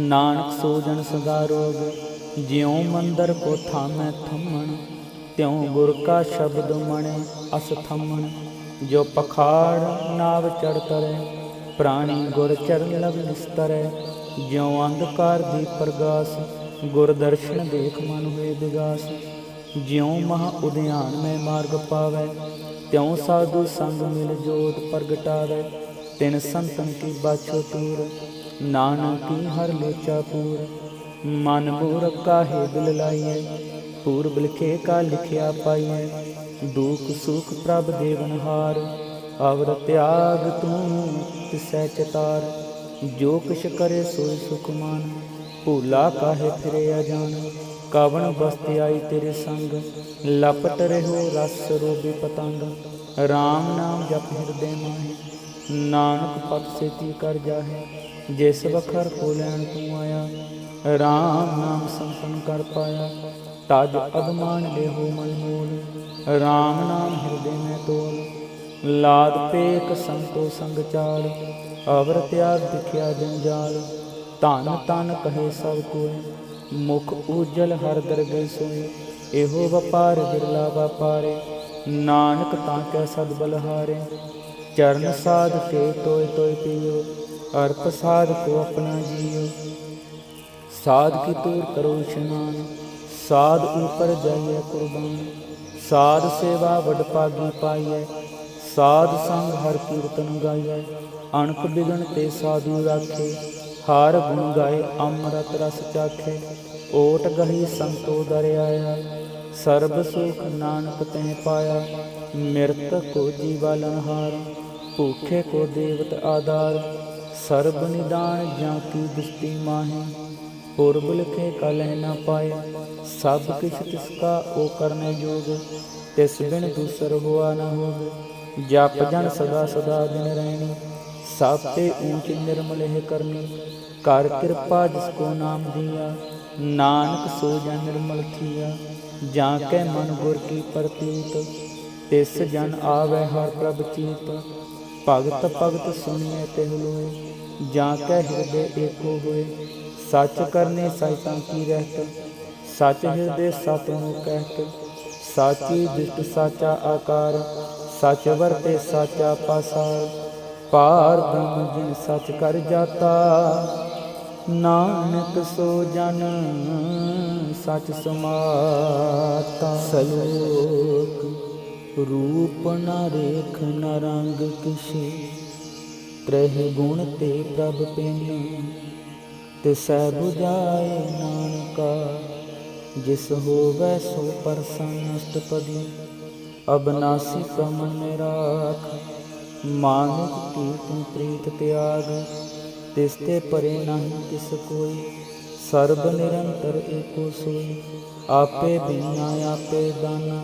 नानक सो जन सदा रोग। ज्यों मंदिर को थामै थमन, त्यों गुर का शब्द मणे अस थमन। जो पखाड़ नाव चढ़ तरै, प्राणी गुर चरण लग निस्तरै। ज्यों अंधकार दीप प्रगास, गुर दर्शन देख मन हुए विगास। ज्यों महा उद्यान में मार्ग पावै, त्यों साधु संग मिल जोत प्रगटावै। तिन संतन की बाछो तूर, नानक की हर लोचा पूर। मन मूरख काहे दिल लाइए, पूर्व लिखे का लिखिया पाइए। दुख सुख प्रभ देवनहार, अवर त्याग तू तिसै चितार। जो किछ करे सोई सुख मान, भूला काहे फिरे अजान। कवन बस्ती आई तेरे संग, लपट रहो रस रोबी पतंग। राम नाम जप हृदय माहे, नानक पत सेती कर जाहे। जिस बखर को लैन तू आया, राम नाम संपन्न कर पाया। तज अभिमान लेहो मन मूल, राम नाम हृदय में तोल। लाद पेक संतो संग चाल, अवर त्याग दिखिया जंजाल। धन तन कहे सब कोय, मुख उजल हर दरगह सोय। एहो व्यापार बिरला व्यापारे, नानक ताकै सद बलहारे। चरण साध के तोय तोय पियो, अर्प साध को अपना जियो। साध की तूर करो स्नान, साध ऊपर जाइए कुर्बान। साध सेवा वड पागी पाइए, साध संग हर कीर्तन गाइए। अणख बिगन ते साधु राखे, हार गुण गाए अमृत रस चाखे, ओट गही संतो दर आया। सर्ब सुख नानक तह पाया, मृतक को जीवालनहार। भूखे को देवत आधार, सर्ब निदान जाकी दृष्टि माहे। पूर्व लिखे कलह न पाए, सब किछ तिसका ओ करने जोग। तिस बिन दूसर हुआ न होग, जप जन सदा सदा दिन रहनी। सापे ऊंच निर्मल है करनी, कर कृपा जिसको नाम दिया। नानक सो जन निर्मल थिया, जाके मन गुर की प्रतीत। तिस जन आवे हर प्रभ चीत, भगत भगत सुनिए तिह लोए। जाके हृदय एको होए, सच करने सहिता की रहत। सच हृदय सत मुँह कहत, साची दृष्ट साचा आकार। सच वरते साचा पासार, पार ब्रह्म जिन सच कर जाता। नानक सो जन सच समाता। सलोक रूप न रेख न रंग किसी, त्रह गुण ते प्रभ पिन। तिसै बुझाए नानका, जिस होवै सो प्रसन्न अष्टपदी। अबनासी का मन में राख, मानुष कीर्तन प्रीत त्याग। तिसते परे नहीं किस कोई, सर्ब निरंतर एको सोई। आपे बिना आपे दाना,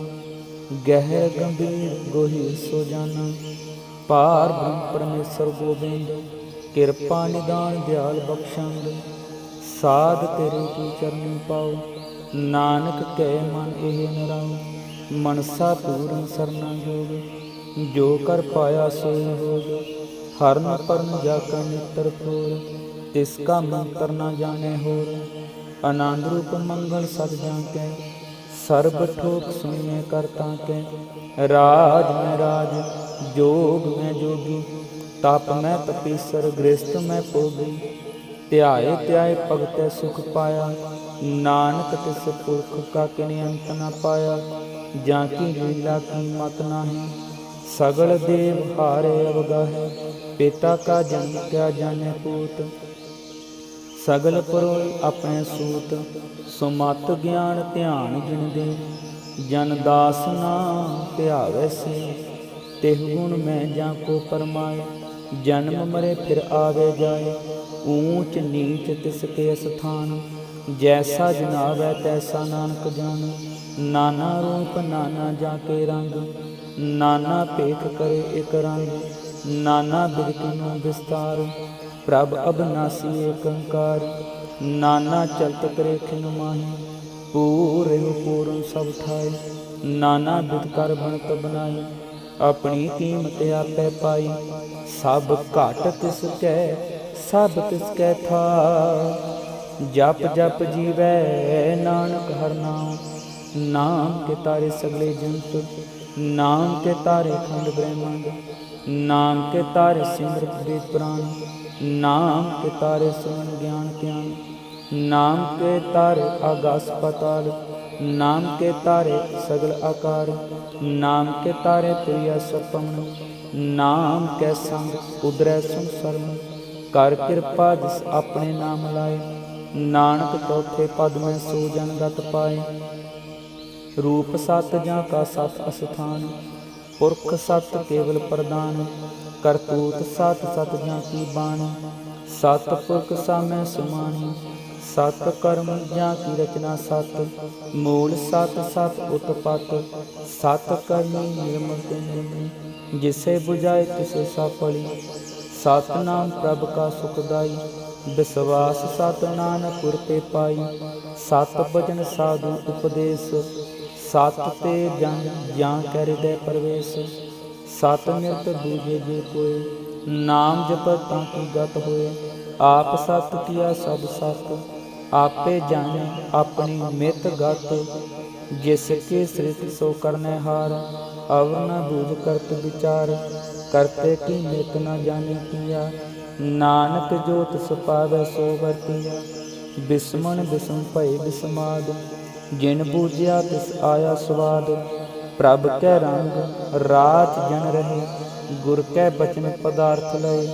गहर गंभीर गोही सो जाना। पार ब्रह्म परमेश्वर गोबिंद, किरपा निदान दयाल बख्शंद। साध तेरे की चरनी पाओ, नानक कै मन एह न राओ। मनसा पूरन सरना जोग, जो कर पाया सोई होग। हरन परन जाका नेत्र फोर, तिसका मंत्र न जाने होर। आनंद रूप मंगल सद जाके, सर्ब ठोक सुनिए करता के। राज में राज, जोग में जोगी, तप में तपीसर, गृहस्थ में भोगी। ध्याए ध्याए भगतै सुख पाया, नानक तिस पुरख का किने अंत न पाया। जाकी लीला की मत नाही, सगल देव हारे अवगाहे। पिता का जन्म क्या जाने पूत, सगल परोए अपने सूत। सुमत ज्ञान ध्यान जिन दे, जन दास नाम ध्यावै से। तिह गुण मैं जाको परमाए, जन्म मरे फिर आवे जाए। ऊंच नीच तिसके स्थान, जैसा जनावै तैसा नानक जान। नाना रूप नाना जाके रंग, नाना पेख करे एक रंग। नाना बिध कीनो विस्तार, प्रभ अबनासी एक अंकार। नाना चलत करे खिन माही, पूरे पूर्ण सब ठाए। नाना बिध कर बनत बनाई, अपनी कीमत आपै पाई। सब घट तिसकै सब तिसकै था, जप जप जीवै नानक हर नाम। नाम के तारे सगले जंत, नाम के तारे खंड ब्रह्मांड। नाम के तारे सिमरत वेद पुराण, नाम के तारे सुमन ज्ञान ज्ञान। नाम के तारे आकाश पाताल, नाम के तारे सगल आकार। नाम के तारे प्रिय सपन, नाम कै संग उदरै सुन शर्म। कर कृपा जिस अपने नाम लाए, नानक चौथे पद में सो जन गत पाए। रूप सत जाका सत अस्थान, पुरख सत केवल प्रदान। करतूत सत सत जाकी बाणी, सत पुरख सामै सुमानी। सत कर्म जाकी रचना सत, मूल सत सत उत्पत। सत करनी निर्मल ते निर्मल, जिसे बुझाए तिसे साफली। सत नाम प्रभ का सुखदाई, विश्वास सत नानक पुर ते पाई। सत भजन साधु उपदेश, सत ते जन ज्ञां कै हृदय प्रवेश। सत निरत दूजे जे कोय, नाम जपत ताकि गत होए। आप सत किया सब सत, आपे जाने अपनी मित गत। जिसके सृष्टि सो करने हार, अवर न बूझ करत विचार। करते की मित न जाने किया, नानक जो तिस पावै सो वर्तिया। बिस्मन बिस्म भय बिस्माद, जिन बूझिया तिस आया स्वाद। प्रभ कै रंग राच जन रहे, गुर कै बचन पदार्थ लय।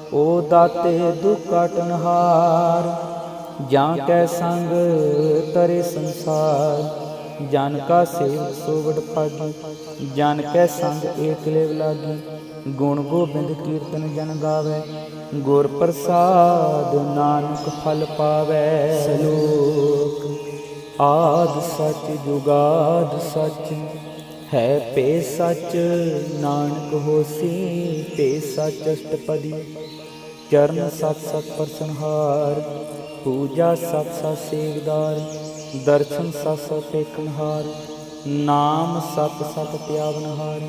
ओ दाते दुख काटनहार। जां कै संग तरे संसार, जन का सेवक सो बड़ भागी। जन कै संग एक लेव लागी, गुण गोबिंद कीर्तन जन गावै। गुर प्रसाद नानक फल पावै। सलोक आद सच जुगाद सच, है पे सच नानक होसी पे सच अष्टपदी। चरण सत सत परसनहार, पूजा सत सत सेवदार। दर्शन सत सत टेकनहार, नाम सत सत त्यागनहार।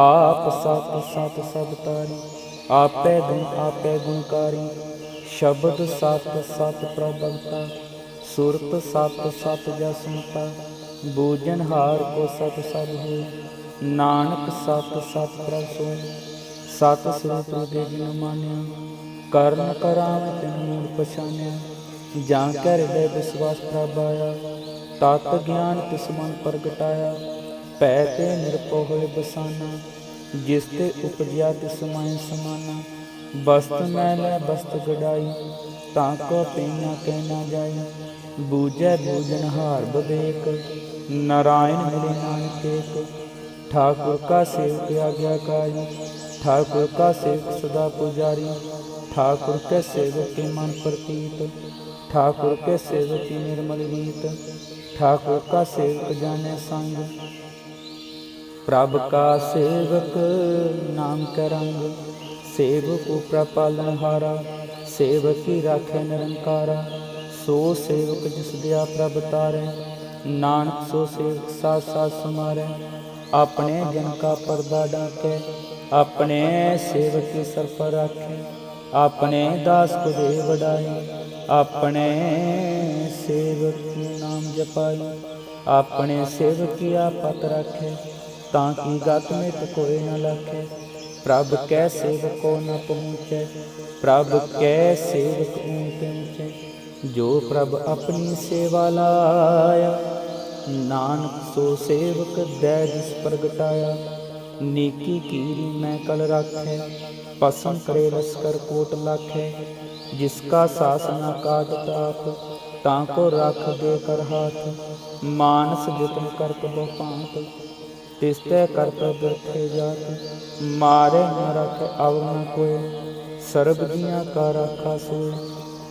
आप सत सत सब तारी, आपै गुण आपै गुणकारी। शब्द सत सत प्रभुता, सुरत सत सत जसमता। बूझनहार को सत सब होय, नानक सत सत प्रभ सोय। सत स्वरूप हृदय जिन मान्या, करन करावै तिन मूल पछान्या। जां कै हृदय विश्वास प्रभ आया, तत ज्ञान तिस मन प्रगटाया। पै ते निरभਉ होय बसाना, जिस ते उपजया तिस माहि समाना। वस्त्र मैलै वस्त्र गड़ाई, ताको पीना कहना जाई। बूझै बूझनहार विवेक, नारायण मिले नानक एक। ठाकुर का सेवक आज्ञाकारी, ठाकुर का सेवक सदा पुजारी। ठाकुर के सेवक के मन प्रतीत, ठाकुर के सेवक की निर्मल रीत। ठाकुर का सेवक जाने संग, प्रभ का सेवक नाम के रंग। सेवक प्रभ पालनहारा, सेवक की राखे निरंकारा। सो सेवक जिस दिया प्रभ तारै, नानक सो सेवक साथ साथ समारै। अपने जन का पर्दा डाकै, अपने सेवक की सर पर राखे। अपने दास को दे बढ़ाई, अपने सेवक की नाम जपाई। अपने सेवक की आपत राखे, ताकि गत में तो कोई न लाखे। प्रभ कै सेवक को न पहुँचे, प्रभ कै सेवक ऊँचे ऊँचे। जो प्रभ अपनी सेवा लाया, नानक सो सेवक दै जिस प्रगटाया। नीकी कीरी मैं कल राखै, पसम करे लश्कर कोट लाखै। जिसका सासना काट ताप, ताको रख दे कर हाथ। मानस जितन करत बहु पांत, तिसते करत बिरथे जात। मारे न रख अवर न कोय, सर्ब जियां का राखा सोय।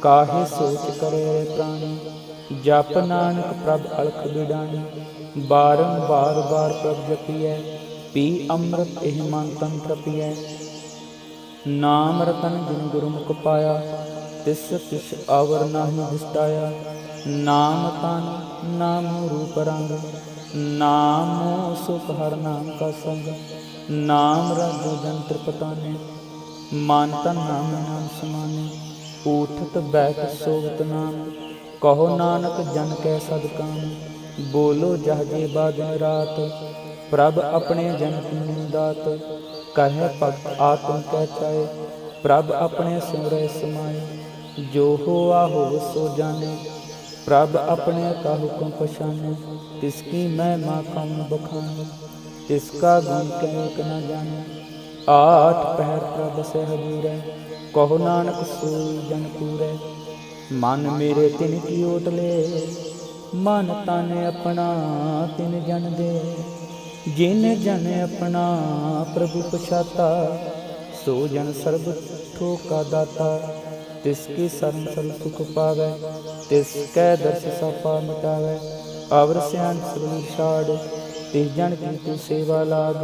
काहे सोच करे रे प्राणी, जप नानक प्रभ अलख बिडानी। बारंबार बार प्रभ जपिਐ, पी अमृत एह मन तन तृपिਐ। नाम रतन जिन गुरुमुख पाया, तिस तिस अवर नाहि दिसटाया। नाम तन नाम रूप रंग, नामो सुख हर नाम का संग। नाम राजो जन तृपताने, मन तन नाम नाम समाने। उठत बैठ सोवत नाम, कहो नानक जन कै सद काम। बोलो जहजे बाद रात, प्रभ अपने जन की दात। कहे भगत आत्म कै चाहे, प्रभ अपने सिमरै समाए। जो होआ हो सो जाने, प्रभ अपने का हुक्म पछाने। तिसकी महिमा कौन बखाने, तिसका गुण कह न जाने। आठ पहर प्रभ से हजूरै, कहो नानक सोई जन पूरै। मन मेरे तिन की ओट ले, मन तन अपना तिन जन दे। जिन जन अपना प्रभु पछाता, सो जन सर्ब ठोका दाता। तिसकी शरण सर्व सुख पावै, तिसकै दर्श सपा मिटावै। अवर सियान सबली छाड़, तिस जन की तू सेवा लाग।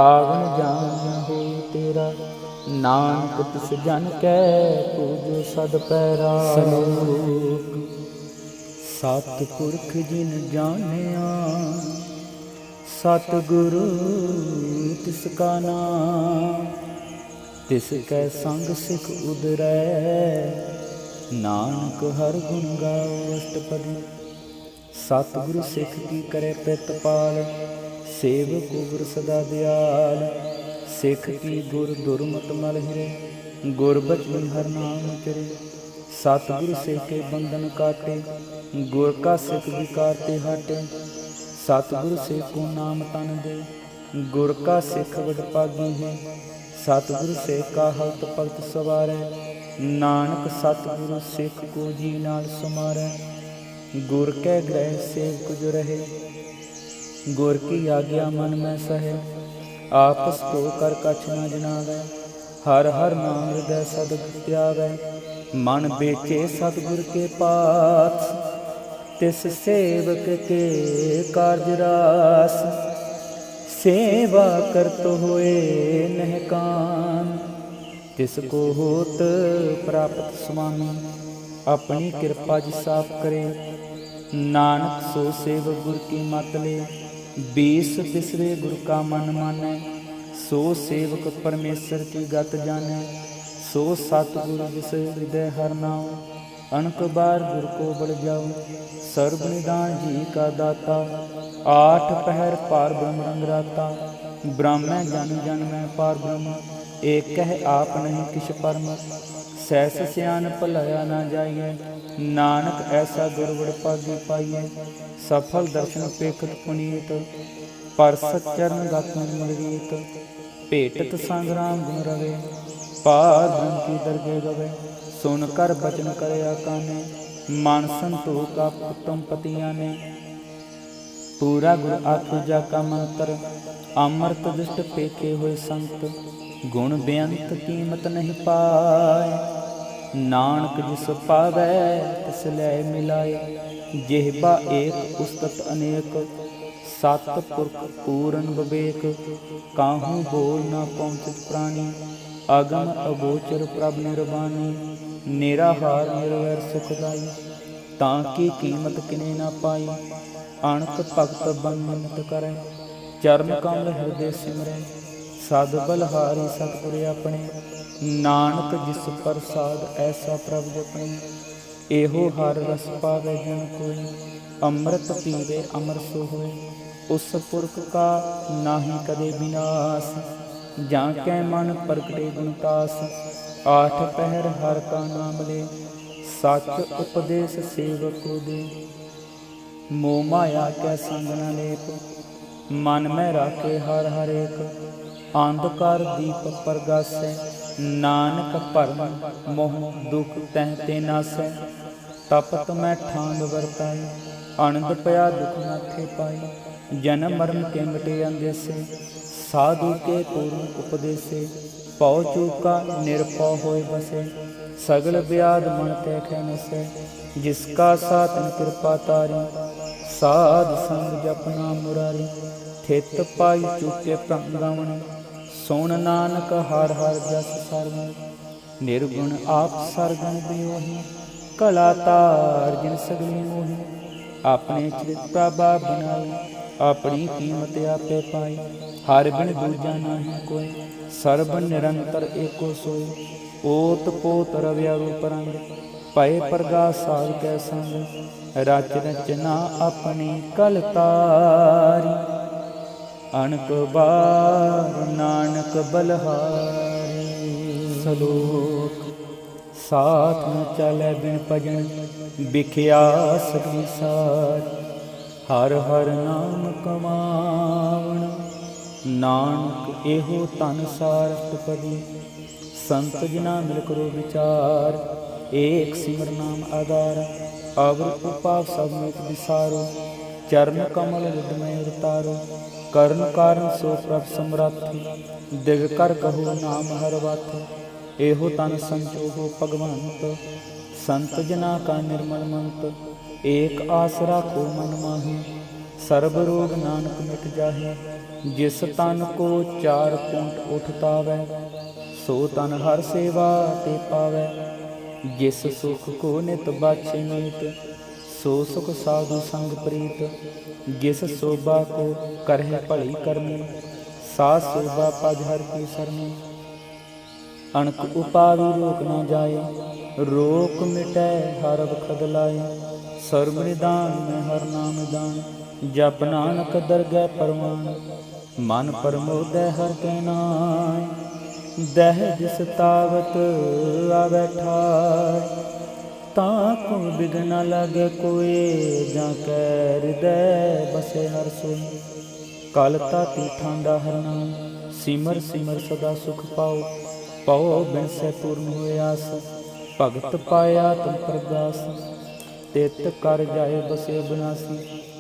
आवन जान न होई तेरा, नानक तिस जन कै पूजो सद पैरा। सलोक सतपुरख जिन जानिया, सतगुरु तिसका नाम। तिसकै संग सिख उदरै, नानक हर गुण गाओ अष्टपदी। सतगुरु सिख की करे प्रतिपाल, सेवक गुर सदा दयाल। सिख की गुर दुर्मत मल हिरे, गुर बचनी हर नाम चरे। सतगुरु सिख के बंधन काटे, गुर का सिख विकार ते हटे। सतगुरु सिख को नाम तन दे, गुर का सिख वड पागी है। सतगुरु से का हत भगत सवारै, नानक सतगुरु सिख को जी नाल समारै। गुर कै ग्रह सेवक जो रहे, गुर की आज्ञा मन में सहे। आपस को कर कछ न जनावै, हर हर नाम हृदय सदगुर त्यागै। मन बेचे सतगुर के पास, तिस सेवक के कारज रास। सेवा करत होए नह कान, तिसको होत प्राप्त स्वामी। अपनी कृपा जिस आप करे, नानक सो सेवक गुर की मत ले। बीस बिसरे गुर का मन मानै, सो सेवक परमेश्वर की गत जानै। सो सतगुर जिस हृदय हर नाम, अनक बार गुर को बल जाओ। सर्व निदान जी का दाता, आठ पहर पार ब्रह्म रंग राता। ब्रह्म जन जन में पार ब्रह्म, एक कह आप नहीं किछ परम। सैस सियान भलाया ना जाइए, नानक ऐसा गुरवड़ पागी पाइए। सफल दर्शन पेखत पुनीत, परसत चरण गत निर्मल गीत। भेटत संग राम गुण रवे, पार ब्रह्म की दरगे गवे। सुन कर बचन करया काने, मन संतोख आप उत्तम पतिया ने। पूरा गुर आखुजा का मंत्र, अमृत दुष्ट पेखे हुए संत। गुण बेअंत कीमत नहीं पाए, नानक जिस पावै तिस लै मिलाए। जेहबा एक उस्तत अनेक, सत पुरख पूरन विवेक। काहू बोल न पहुँचत प्राणी, अगम अगोचर प्रभ निर्वाणी। निराहार निर्वैर सुखदाई, ताकि कीमत किने न पाई। अणक भगत बंदत करै, चरण कमल हृदय सिमरै। सद बलहारी सतगुर अपने, नानक जिस प्रसाद ऐसा प्रभ जपने। एहो हर रस पावे जन कोई, अमृत पीवे अमर सो होए। उस पुरख का नाहि कदे विनाश, जाकै मन प्रगटे गुणतास। आठ पहर हर का नाम ले, सच उपदेश सेवक को दे। मोह माया कै संग न लेप, मन में राखे हर हर एक। अंधकार दीप प्रगासै, नानक भरम मोह दुख तह ते नासै। तपत मैं ठान वरताई, आनंद पया दुख नाथे पाई। जन्म मरण के मिटे अंदेसे, साधु के पूर्ण उपदेसे। पौ चूका निरपौ होए बसे, सगल व्याध मन तै खे नसै। जिसका सातन कृपा तारी, साध संग जपना मुरारी। थित पाई चूके प्रम गवन, सुन नानक हर हर जस सरवण। निर्गुण आप सरगुण बियोहि, कला तार जिन सगली मोहि। अपने चरित प्रभा बनाई, अपनी कीमत आपे पाई। हर बिन दूजा नाहि कोई, सर्ब निरंतर एको सोई। ओत पोत रव्या रूप रंग, पए प्रगास साध कै संग। रच रचना अपनी कल तारी, अनक बार नानक बलहारी। सलोक साथ न चलै बिन भजन, बिखिया सभी सार। हर हर नाम कमावण, नानक एहो तन सार अष्टपदी। संत जना मिल करो विचार, एक सिमर नाम आधार। अवर उपाव सब मित विसारो, चरण कमल हृद में उतारो। कर्ण कारण सो प्रभ समरथ, दिग कर कहो नाम हर वथ। एहो तन संचो हो भगवंत, संत जना का निर्मल मंत। एक आस राखो मन माही, सर्ब रोग नानक मिट जाहे। जिस तन को चार कुंट उठतावै, सो तन हर सेवा ते पावै। जिस सुख को नित बाछे मीत, सो सुख साधु संग प्रीत। जिस शोभा को करहे भली करनी, सा शोभा पज हर की सरनी। अणक उपावी रोक न जाए, रोक मिटै हर बखद लाए। सर्व निदान में हर नाम दान, जप नानक दरगह परवान। मन प्रमोदय हर के नाय, दह जिस तावत आवै ठाय। ताको बिघ न लागे कोय, जाकै हृदय बसे हर सोई। कल ताती ठांडा हर नाम, सिमर सिमर सदा सुख पाओ, पाओ बिन सै पूर्ण होए आस। भगत पाया तुम प्रगास, तित कर जाए बसे बिनासी।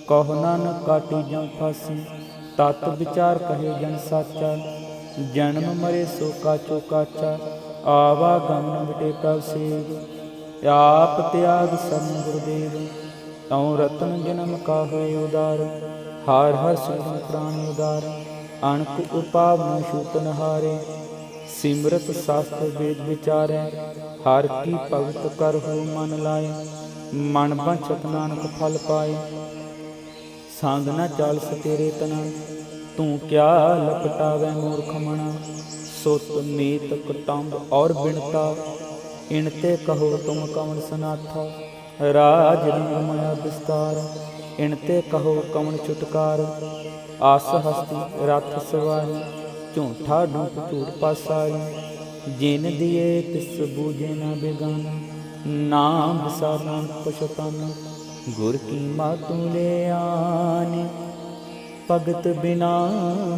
कहो नानक काटी जम फांसी, तत विचार कहे जन साचा। जन्म मरे सो काचो काचा, आवागम न मिटे प्रभ सेव। आप त्याग सरन गुरुदेव, तौ रतन जन्म का होए उदार। हार हर सिमरन प्राण उदार, अणक उपाव न छूटन हारे। सिमरत शास्त्र वेद विचारै, हर की भगत कर हो मन लाए। मन बंचत नानक फल पाए, संग न चाल सतेरे तना। तू क्या लपटावै मूर्ख मना, सुत नीत कुटुंब और बिनता। इनते कहो तुम कवन सनाथा, राज रंग माया विस्तार। इनते कहो कवन छुटकार, आस हस्ती रथ सवारी। झूठा ढूंढ झूठ पासारी, जिन दिए तिस बूझे न बेगाना। नाम विसार नानक पछताना, गुर की मातु ले आने। भगत बिना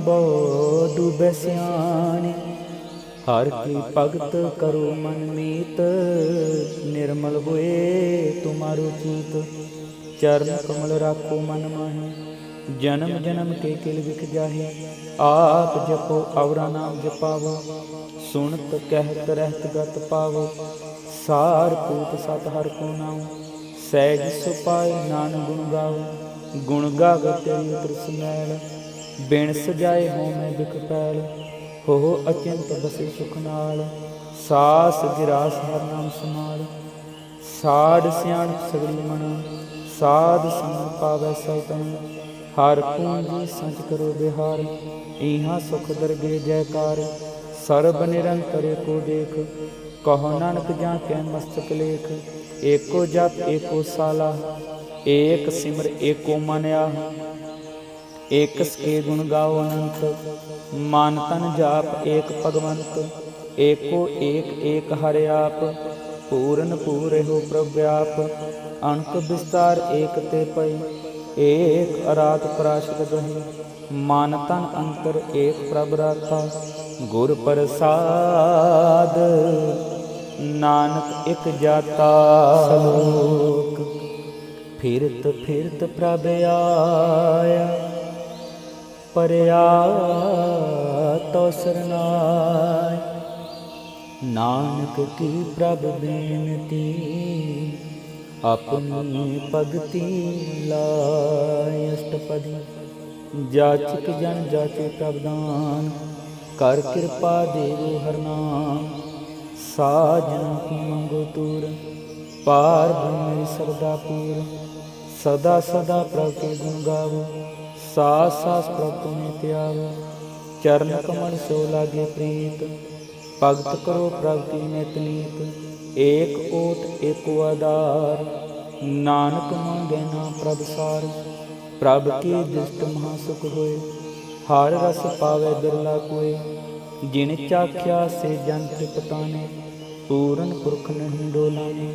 बहु डूबे सियाने, हर की भगत करो मन मीत। निर्मल होए तुम्हारो चीत, चरण कमल राखो मन माहे। जन्म जन्म के किल बिख जाहे, आप जपो अवरा नाम जपावो। सुनत कहत रहत गत पावो, सार पूत सत हर को नाम। सहज सुपाए नानक गुण गाओ, गुण गावत तेरी उतर समैल। बिन सजाए हो मैं बिख पैल, हो अचिंत बसे सुख नाल। सास गिरास हर नाम समाल, साध सियाणप सगली मना। साध संग पावै सैतन, हर पूंजी संच करो बिहार। इहाँ सुख दरगे जयकार, सर्ब निरंतर एको देख। कहो नानक जाके मस्तक लेख, एको जप एको साला। एक सिमर एको मन आह, एक सके गुण गाओ अनंत। मान तन जाप एक भगवंत, एको एक एक हरि आप। पूरन पूरे हो प्रव्याप, अणक विस्तार एक ते पै। एक अरात पराशर गहे, मान तन अंतर एक प्रभ राखा। गुर प्रसाद नानक एक जाता। सलोक फिरत फिरत प्रभ आया, परया तो सरनाय। नानक की प्रभ बेनती, अपनी भगति लाय। अष्टपदी जाचिक जन जाचे प्रभ दान, कर कृपा देवो हर नाम। साजना की मंगो तूर, पार ब्रह्म सरदा पूर। सदा सदा प्रभ के गुण गावो, सास सास प्रभ तुम्हें त्यागो। चरण कमल सो लागे प्रीत, भगत करो प्रभ की नित नीत। एक ओट एको आधार, नानक मांगे ना प्रभ सार। प्रभ की दृष्ट महासुख होए, हर रस पावे बिरला कोय। जिन चाख्या से जन तृपताने, पूरन पुरख नहीं डोलाने।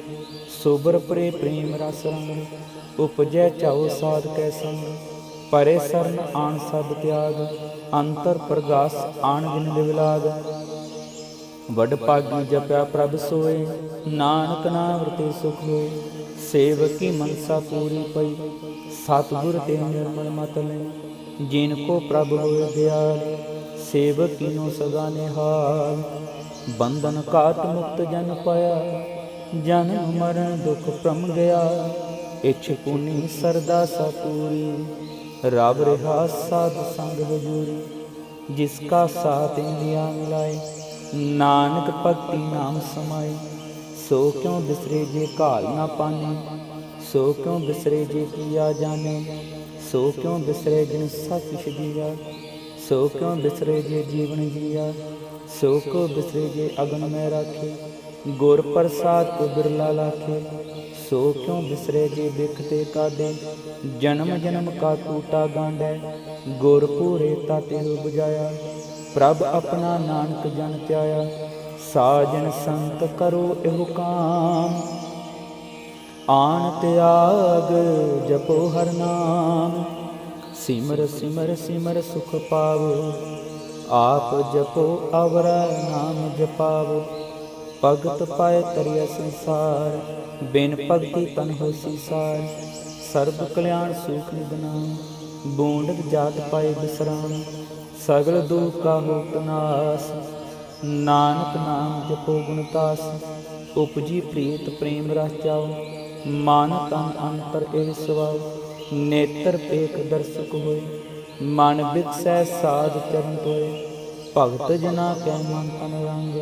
सोबर परे प्रेम रस रंग, उपजै चाओ साध कै संग। परे सरन आन सब त्याग, अंतर प्रगास आन दिन लिवलाग। वड भागी जपया प्रभ सोए, नानक नाम रते सुख होए। सेवकी मनसा पूरी पई, सतगुर ते निर्मल मत लय। जिनको प्रभ होए दयाल, सेवक कीनो सदा निहाल। बंधन काट मुक्त जन पाया, जन्म मरण दुख भ्रम गया। इछ पुनि सरदा सा पूरी, रब रहा साध संग हजूरी। जिसका साथ इंद्रिया मिलाए, नानक भक्ति नाम समाए। सो क्यों बिसरे जे काल ना पाने, सो क्यों बिसरे जे किया जाने। सो क्यों बिसरे जिन सब कुछ दिया, सो क्यों बिसरे जे जीवन जिया। सो को बिसरे जे अगन में राखे, गुर प्रसाद को बिरला लाखे। सो क्यों बिसरे जे बिखते कादे, जन्म जन्म का टूटा गांडै। गुर पूरे ताते हो बुझाया, प्रभ अपना नानक जन त्याया। साजन संत करो एहो काम, आन त्याग जपो हर नाम। सिमर सिमर सिमर सुख पावो, आप जपो अवरा नाम जपावो, भगत पाए तरिया संसार। बिन भगति तन होसी सार, सर्ब कल्याण सुख निधनाम। बूंद जात पाए विश्राम, सगल दुख का होत नास। नानक नाम जपो गुणतास, उपजी प्रीत प्रेम रस जाओ। मन तन अंतर एह सुभाओ, नेत्र पेख दर्शक होए। मन बिकसै साध चरण तोए, भगत जना कै मन तन रंग।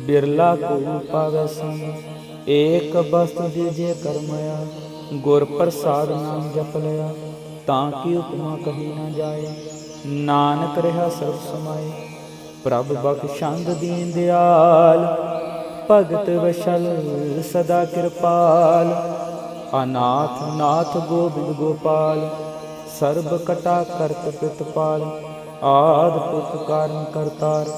बिरला को पावै संग, एक वस्तु दीजे कर माया। गुर प्रसाद नाम जप लिया, ताकि उपमा कही न जाए। नानक रहा सर्ब समाए, प्रभ बख्शंद दीन दयाल। भगत वशल सदा कृपाल, अनाथ नाथ गोबिंद गोपाल। सर्ब कटा करत पितपाल, आद पुरख कारण करतार।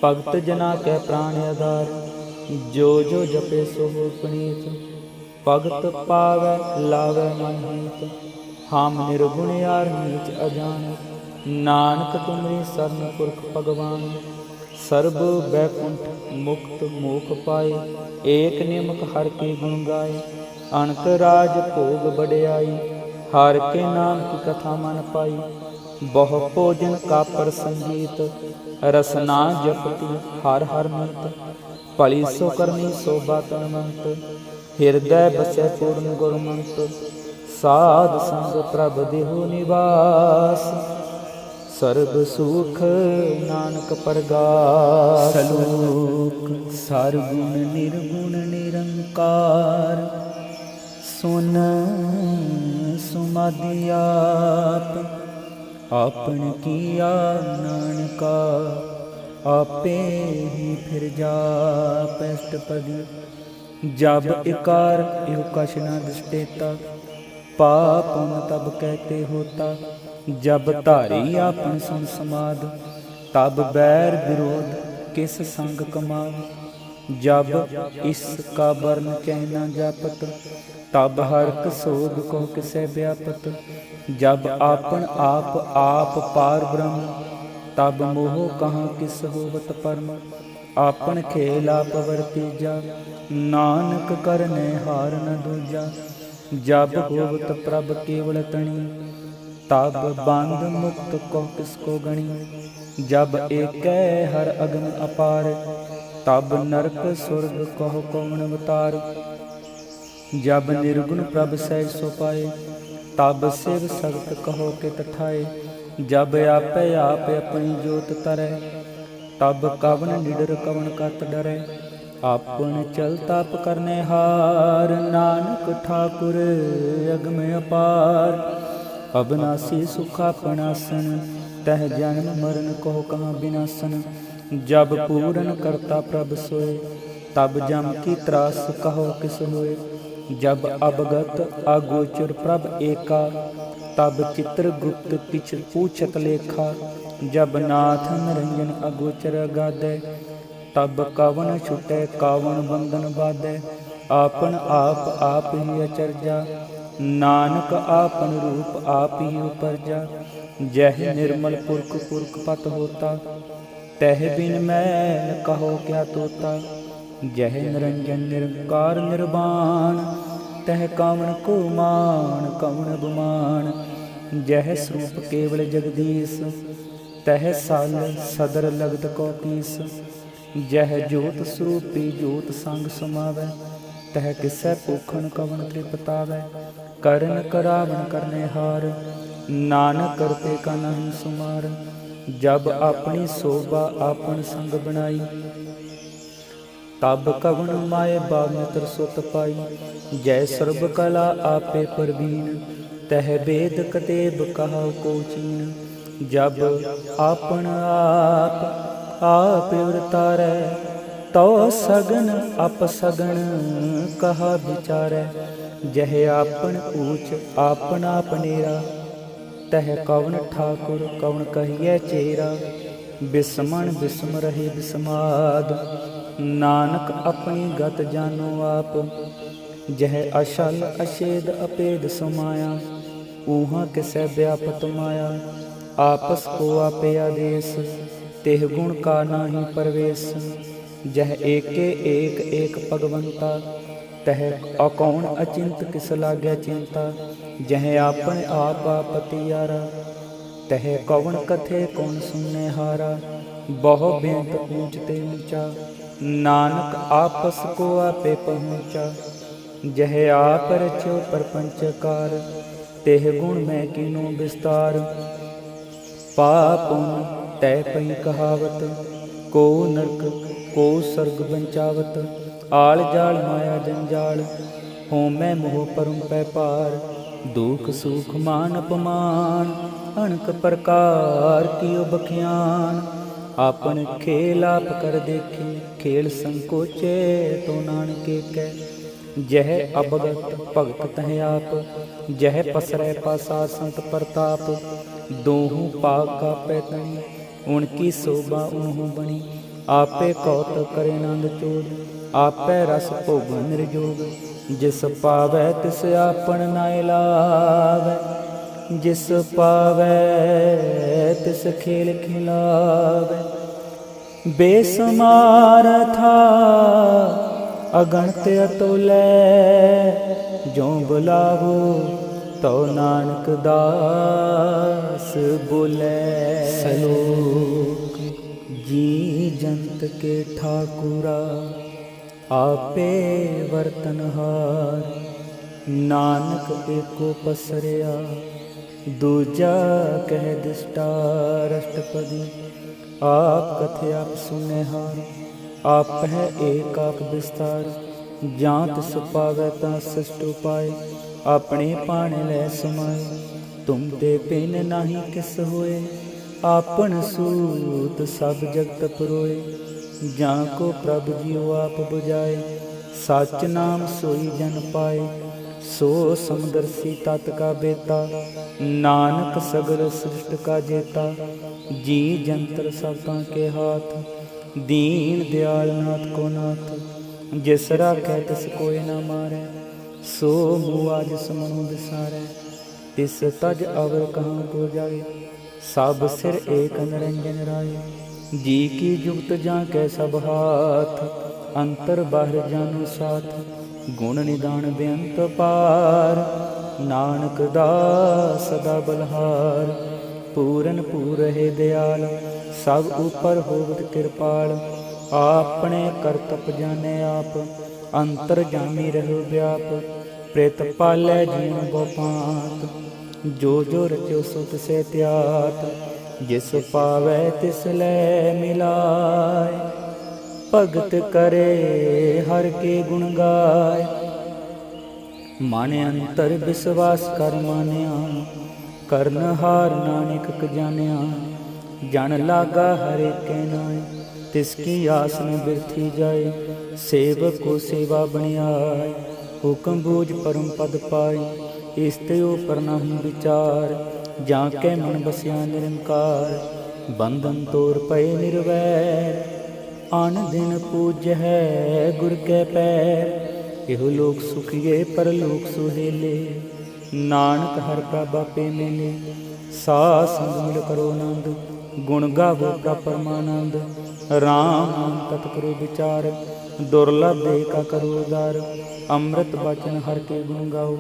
भगत जना कै प्राण आधार, जो जो जपे सो हो पुनीत। भगत पावै लावै मन हीत, हम निर्गुण यार नीच अजानत। नानक तुमरी सरन पुरख भगवान, सर्ब बैकुंठ मुक्त मोख पाए। एक निमक हर के गुण गाए, अनक राज भोग बड़ियाई। हर के नाम की कथा मन पाई, बहु भोजन का पर संगीत। रसना जपति हर हर मीत, भली सो करनी शोभा तनमंत। हृदय बसै पूर्ण गुरमंत, साध संग प्रभ देहु निवास। सर्ब सुख नानक परगास। सलोक सरगुण निर्गुण निरंकार, सुन सुमति आप। आपन किया नानका, आपे ही फिर जाप। अष्टपदी जब इकार इहु कछ न दृष्टेता, पाप न तब कहते होता। जब धारी आपन सन समाद, तब बैर विरोध किस संग कमाव। जब इसका वर्ण कहना जापत, तब हरक सोग को किसे व्यापत। जब आपन आप आप पार ब्रह्म, तब मोह कहाँ किस होवत परम। आपन खेल आप वर्तीजा, नानक करने हार न दूजा। जब होवत प्रभ केवल तणी, तब बंद मुक्त को किसको गणी। जब एक हर अगम अपार, तब नरक स्वर्ग कहो कौन अवतार। जब निर्गुण प्रभ सहज सो पाए, तब शिव सगत कहो के तठाए। जब आपे आप अपनी जोत तरै, तब कवन निडर कवन कत डरै। आपन चल तप करने हार, नानक ठाकुर अगम अपार। अविनाशी सुखापनासन, तह जन्म मरण कहो कहाँ विनाशन। जब पूरन करता प्रभ सोए, तब जम की त्रास कहो किस होए। जब अवगत अगोचर प्रभ एका, तब चित्रगुप्त किछ पूछत लेखा। जब नाथ निरंजन अगोचर अगाधे, तब कवन छुटै कावन बंधन बाधै। आपन आप ही अचरजा, नानक आपन रूप आप ही उपरजा। जह निर्मल पुरख पुरख पत होता, तह बिन मैल कहो क्या तोता। जह निरंजन निरंकार निर्वाण, तह कामन को मान कवन गुमान। जह स्वरूप केवल जगदीश, तह साल सदर लगत को पीस। जह जोत स्वरूपी जोत संग समावै, तह किसै पोखन कवन त्रिपतावै। करन करावन करने हार, नानक करते का नहीं सुमार। जब अपनी शोभा आपन संग बनाई, तब कवन माए बाग मित्र सुत पाई। जय सर्ब कला आपे परवीन, तह वेद कतेब कहा को चीन। जब आपन आप उतारै, तो सगन अपसगन कहा विचारै। जह आपन ऊच आपन आपनेरा, तह कवन ठाकुर कवन कहिए चेरा। बिस्मण बिस्म रहे बिस्माद, नानक अपनी गत जानो आप। जह अशल अशेद अपेद समाया, ऊहा किसै व्यापत माया। आपस को आपे आदेश, तेह गुण का नाही परवेश। जह एके एक एक भगवंता, तह अकौण अचिंत किस लागै चिंता। जह आपन आप आपतियारा, तह कौन कथे कौन सुनने हारा। बहु बेंत ऊंच ते ऊंचा, नानक आपस को आपे पहुँचा। जह आप रचो परपंचकार, तेह गुण मैं कीनो विस्तार। पाप पुण्य तै पई कहावत, को नरक को स्वर्ग बंचावत। आल जाल माया जंजाल, होमै मोह परम पै पार। दुख सुख मान अपमान, अनक प्रकार कियो बख्यान। आपन खेल आप कर देखे, खेल संकोचे तो नानके कै। जह अभगत भगत तह आप, जह पसरै पासा संत प्रताप। दोहूँ पाग का पैतनी, उनकी शोभा उन्हूँ बनी। आपे कौत करे नंद चोर, आपे रस भोग निर्जोग। जिस पावै तिस आपन नाय लावै, जिस पावै तिस खेल खिलावै। बेसुमार था अगणित अतुलै, जो बुलावो तो नानक दास बोलै। सलोक जी जंत के ठाकुरा, आपे वर्तनहार। नानक एको पसरिया, दूजा कह दिष्टार। अष्टपदी आप कथे आप सुनेहार, आप है एक आप विस्तार। जात सुपावै ता सृष्ट उपाय, अपने पाण लै समाए। तुम ते पिन नाही किस होए, आपन सूत सब जगत परोए। जां को प्रभु जियो आप बुझाए, सच नाम सोई जन पाए। सो समदर्शी तत् का बेता, नानक सगल सृष्ट का जेता। जी जंतर सबका के हाथ, दीन दयाल नाथ को नाथ। जिस राखै तिस कोई न मारै, सो मुआ जिस मनु बिसारै। तिस तज अवर कहाँ को जाए, सब सिर एक निरंजन राय। जी की जुगत जाके सब हाथ, अंतर बाहर जानो साथ। गुण निदान बेअंत पार, नानक दास सदा बलहार। पूरन पूर है दयाल, सब ऊपर होवत कृपाल। आपने करतप जाने आप, अंतर जामी रहो व्याप। प्रेत पालै जीवन बहुपात, जो जो रचो सो तिसे त्यात। जिस पावै तिस लै मिलाय, भगत करे हर के गुण गाय। मन अंतर विश्वास कर मानिया, करनहार नानक जानिया। जन लागा हरे के नाय, तिसकी आस न बिरथी जाए। सेवक को सेवा बनियाय, हुक्म बूझ परम पद पाए। इस्तयो पर नाही विचार, जाके मन बसिया निरंकार। बंधन तोर पए निर्वैर, आन दिन पूज है गुर के पैर। एहो लोक सुखिए परलोक सुहेले, नानक हर प्रभ आपे मेले। साध संग मिल करो आनंद, गुण गावो प्रभ परमानंद। राम नाम तत् करो विचार, दुर्लभ देह का करो उदार। अमृत बचन हर के गुण गाओ,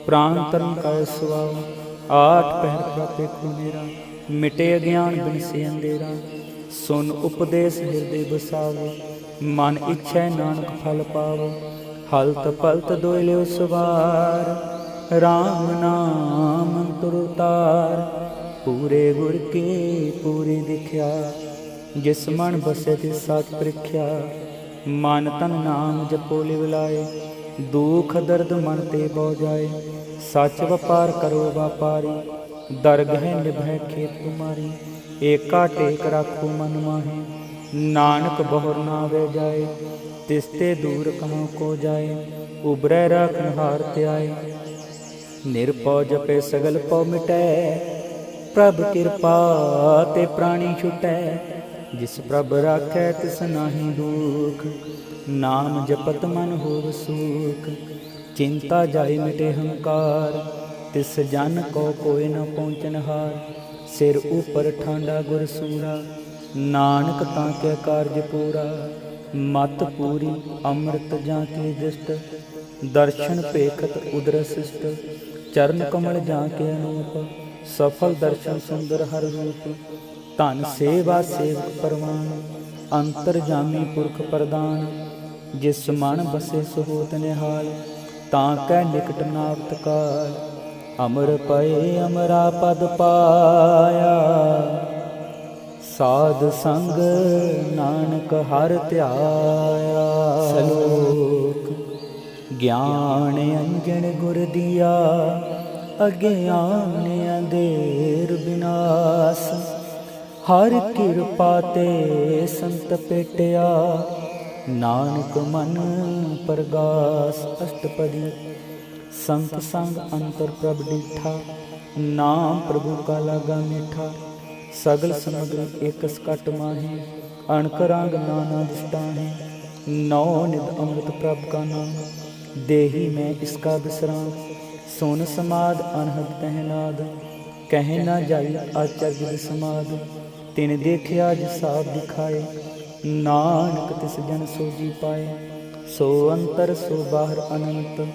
प्राण तरण का सुआओ। आठ पहर प्राते को मेरा, मिटे अज्ञान बिन से अंधेरा। सुन उपदेश हृदय बसावो, मन इच्छै नानक फल पावो। हलत पलत दोय लियो सवार, राम नाम अंतुर उतार। पूरे गुर की पूरी दिख्या, जिस मन बसे तिस साच प्रिख्या। मन तन नाम जपो लिव लाए, दुख दर्द मन ते बौ जाए। सच व्यापार करो व्यापारी, दरगह निभै खेत तुम्हारी। एका टेक राखो मन माहे, नानक बहुर ना वे जाए। तिसते दूर कहाँ को जाए, उबरै राखन हार त्याए। निरपौ जपे सगल पौ मिटै, प्रभ कृपा ते प्राणी छुटै। जिस प्रभ राखै तिस नाहि दुख, नाम जपत मन होव सुख। चिंता जाई मिटे हंकार, तिस जन को कोई न पहुँचन हार। सिर ऊपर ठांडा गुर सूरा, नानक ताके कारज पूरा। मत पूरी अमृत जाके दृष्ट, दर्शन पेखत उदर शिष्ट। चरण कमल जाके अनूप, सफल दर्शन सुंदर हर रूप। धन सेवा सेवक परवान, अंतर जामी पुरख प्रदान। जिस मन बसे सुहोत निहाल, ताकै निकट नावत काल। अमर पए अमरा पद पाया, साध संग नानक हर ध्याया। सलोक ज्ञान अंजन गुर दिया, अज्ञान अंधेर विनाश। हर किरपा ते संत पेटिया, नानक मन प्रगास। अष्टपदी। संत संग अंतर प्रभ डिठा, नाम प्रभु का लागा मीठा। सगल समग्री एक सकट माहे, अणक रंग नाना दिष्टाहे। नौ निध अमृत प्रभ का नाम, देही में इसका विश्राम। सोन समाद अनहद तहनाद, कह न जाई आचर्य समाद। तिन देखिया जिसाब दिखाए, नानक तिस जन सोजी पाए। सो अंतर सो बाहर अनंत,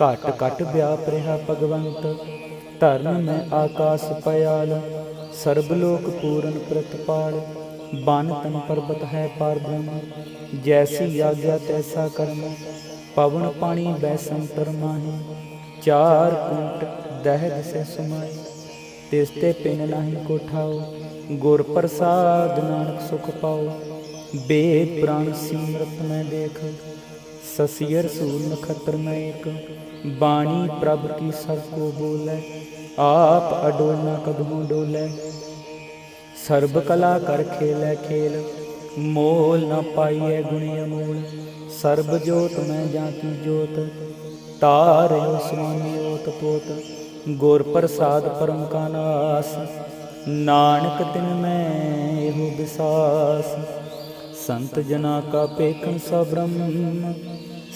घट घट व्याप रहा भगवंत। धर्म में आकाश पयाल, सर्वलोक पूरन प्रतिपाल। बन तन पर्वत है पार ब्रह्म, जैसी आज्ञा तैसा कर्म। पवन पानी बैसंतर माही, चार कुंट दहद से समाए। तिसते पिन नहीं कोठाओ, गुर प्रसाद नानक सुख पाओ। वेद पुराण सिमरत में देख, ससियर सूर नखत्र में एक। बाणी प्रभ की सबको बोले, आप अडोल न कदमों डोले। सर्ब कला कर खेलै खेल, मोल न पाइए गुणी अमोल। सर्ब जोत में जाती जोत, तारयो स्वामी ओत पोत। गुर प्रसाद परम का नास, नानक तिन में एहो विसास। संत जना का पेखन सब ब्रह्म,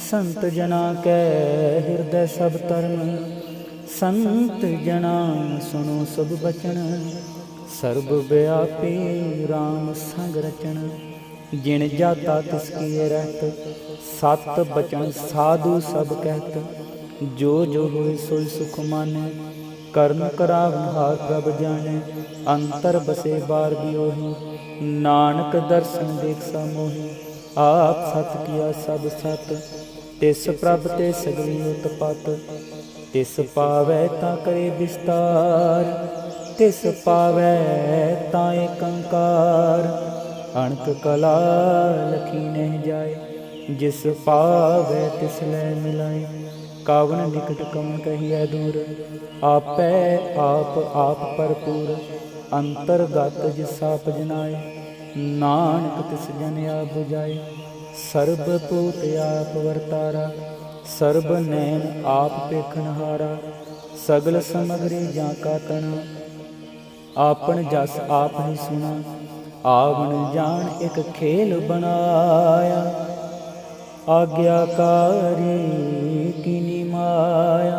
संत जना कै हृदय सब धर्म। संत जना सुनो सब बचन, सर्व व्यापी राम संग रचन। जिन जाता तिसकी रहत, सत बचन साधु सब कहत। जो जो होए सोई सुख माने, करन करावन हार प्रभ जाने। अंतर बसे बार बियोही, नानक दर्शन देख सा मोही। आप सत किया सब सत, तिस प्रभ ते सगली उत्पत। तिस पावै तां करे विस्तार, तिस पावै तां एकंकार। अणक कला लखी नहीं जाए, जिस पावै तिस लै मिलाए। कावन निकट कवन कहिए दूर, आपै आप भरपूर। अंतरगत जिस आप जनाए, नानक तिस जन आप बुझाए। सर्वभूत आप वर्तारा, सर्ब नैन आप पेखनहारा। सगल समग्री जा का तना, आपन जस आप ही सुना। आवन जान एक खेल बनाया, आज्ञाकारी कीनी माया।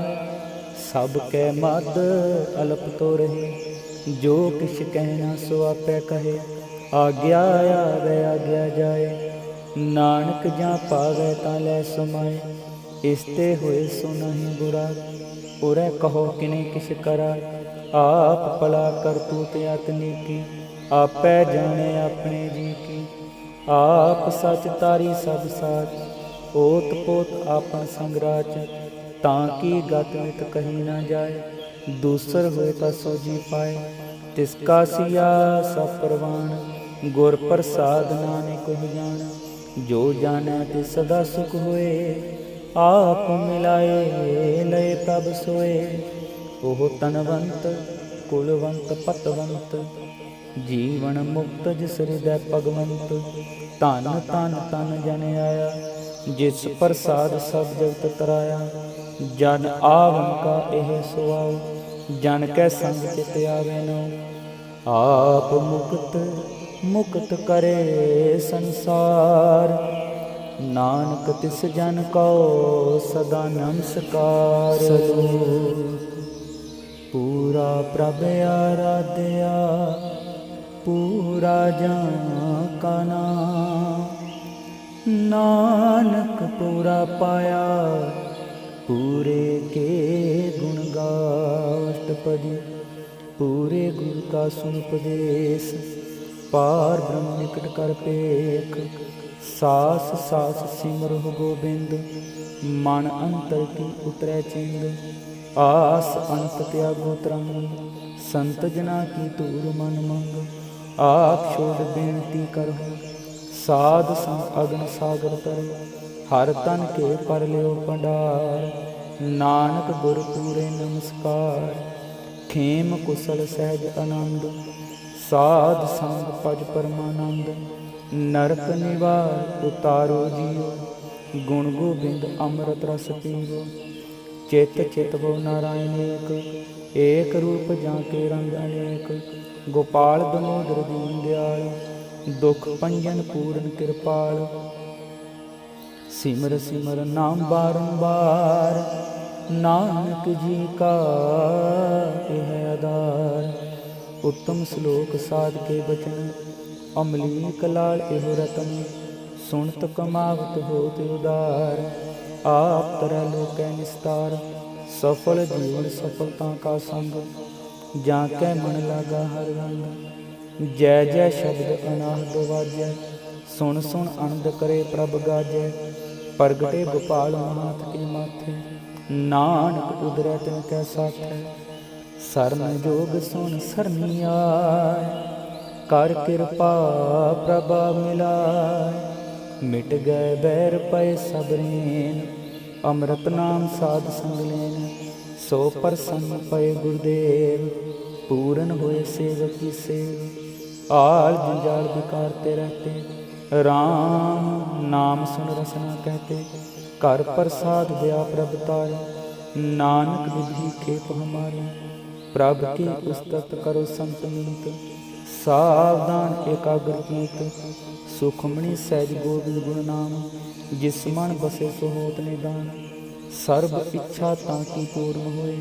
सब कै मद अल्प तो रहे, जो किछ कहना सो आपै कहे। आज्ञा आवे आज्ञा जाए, नानक जा पावै तां लै समाए। इसते होए सो नहीं बुरा, उरै कहो किने किछ करा। आप भला करतूत अतनी की, आपै जाने अपने जी की। आप सच तारी सब साच, ओत पोत आपन संगराच। ताकि गत मित कही न जाए, दूसर होए ता सो जी पाए। तिसका सिया सब परवान, गुर प्रसाद नानक हो जान। जो जाने ते सदा सुख होए, आप मिलाए लय प्रभ सोए। ओह तनवंत कुलवंत पतवंत, जीवन मुक्त जिस हृदय भगवंत। धन धन तन जन आया, जिस प्रसाद सब जगत तराया। जन आवन का एह सुआओ, जन कै संग चित आवे नौ। आप मुक्त मुक्त करे संसार, नानक तिस जन को सदा नमस्कार। पूरा प्रभ आराध्या पूरा जां का नाम। नानक पूरा पाया पूरे के गुण गाओ। अष्टपदी। पूरे गुरु का सुन उपदेश पार ब्रह्म निकट कर पेख। सास सास सिमरहु गोबिंद मन अंतर की उतरै चिंद। आस अंत त्यागो तरंग संत जना की तूर मन मंग। आप छोड़ बेनती करहु साध संग अग्न सागर तरु। हर तन के पर लियो भंडार नानक गुर पूरे नमस्कार। खेम कुशल सहज आनंद साध संग पज परमानंद। नरक निवार उतारो जियो गुण गोबिंद अमृत रस पीवो। चित चित वो नारायण एक रूप जाके रंग अनेक। गोपाल दमोदर दीन दयाल दुख पंजन पूरन कृपाल। सिमर सिमर नाम बारंबार नानक जी का यह आधार। उत्तम श्लोक साध के बचन अमली कलाल एहो रतन। सुनत कमावत होत उदार आप तरह लोक निस्तार। सफल जीवन सफलता का संग जाके मन लागा हर रंग। जय जय शब्द अनाहद वाजै सुन सुन आनंद करे प्रभ गाजै। प्रगटे गोपाल हाथ के माथे नानक उदरै तिन कै साथै। सरन जोग सुन सरनी आय कर कृपा प्रभा मिलाय। मिट गए बैर पय सब रेन अमृत नाम साध संग लेन। सो प्रसन्न पय गुरुदेव पूरन होए सेवक की सेव। आल जंजाल बिकारते रहते राम नाम सुन रसना कहते। कर प्रसाद दया प्रभ तारे नानक विधि खेप हमारे। प्रभ की उस्तत करो संत मीत सावधान एकाग्र कीत। सुखमणि सहज गोविंद गुण नाम जिस मन बसे सो होत निदान। सर्ब इच्छा ताकि पूर्ण होए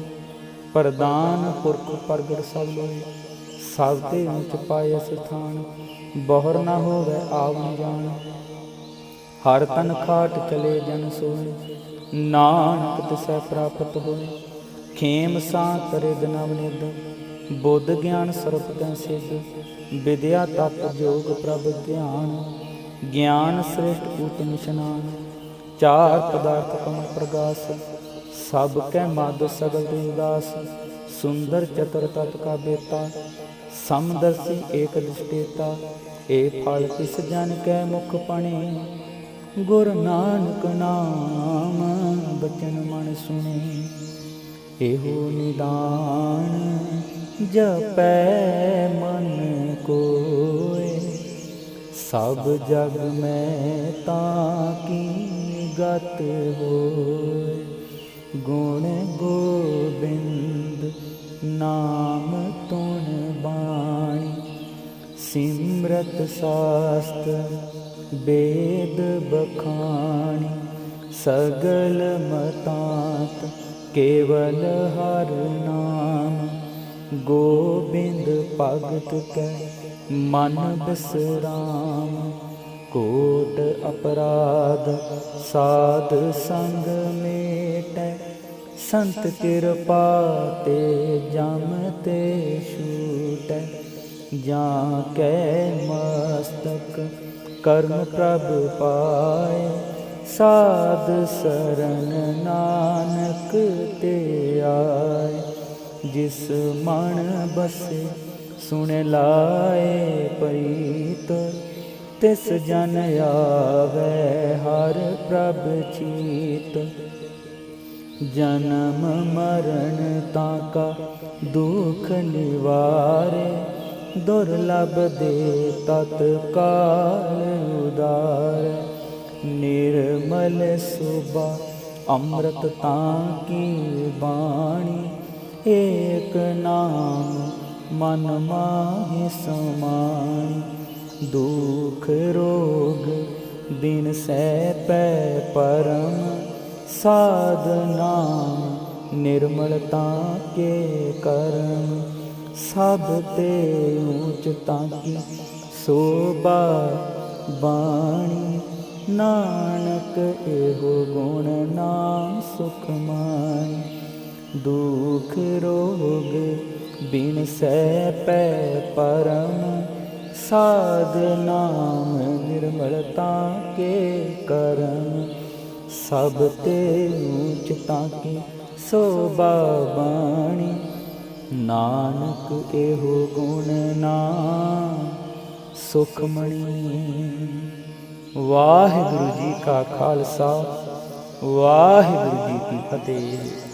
प्रदान पुरख प्रगट सब लोए। सावते ऊंच पाए स्थान बहुर न होवै आवन जान। हर तन खाट चले जन सोए नानक तिसै प्राप्त होए। खेम सांत रिद नवनिध बुद्ध ज्ञान सर्प तै सिद्ध। विद्या तप जोग प्रभ ध्यान ज्ञान श्रेष्ठ उत्तम स्नान। चार पदार्थ कमल प्रगास सब कै मद सगल देवदास। सुंदर चतुर तत् का बेता समदर्शी एक दृष्टेता। ए फल किस जन कै मुख पणे गुरु नानक नाम बचन मन सुने। एहो निदान जपै मन कोय सब जग में ताकी गत होय। गुण गोबिंद नाम तुन बाणी सिमरत शास्त्र वेद बखानी। सगल मतांत केवल हर नाम गोबिंद भगत कै मन बिसराम। कोट अपराध साध संग मेटै संत कृपा ते जम ते छूटै। जाकै मस्तक कर्म प्रभ पाए साध सरन नानक ते आए। जिस मन बसे सुन लाए प्रीत तिस जन आवे हर प्रभ चीत। जन्म मरण ताका दुख निवारे दुर्लभ दे तत्काल उदार। निर्मल सुबा अमृत ताकी बाणी एक नाम मन माहि समानी। दुख रोग दिन सै पै परम साध नाम निर्मलता के करम सब ते ऊंचता की शोभा बाणी नानक एहो गुण नाम सुख मानी दुख रोग बिन सै पै परम साध नाम निर्मलता के करम सब ते ऊंचता की शोभा बाणी नानक एहो गुण नाम सुखमणि। वाहिगुरु जी का खालसा वाहिगुरु जी की फतेह।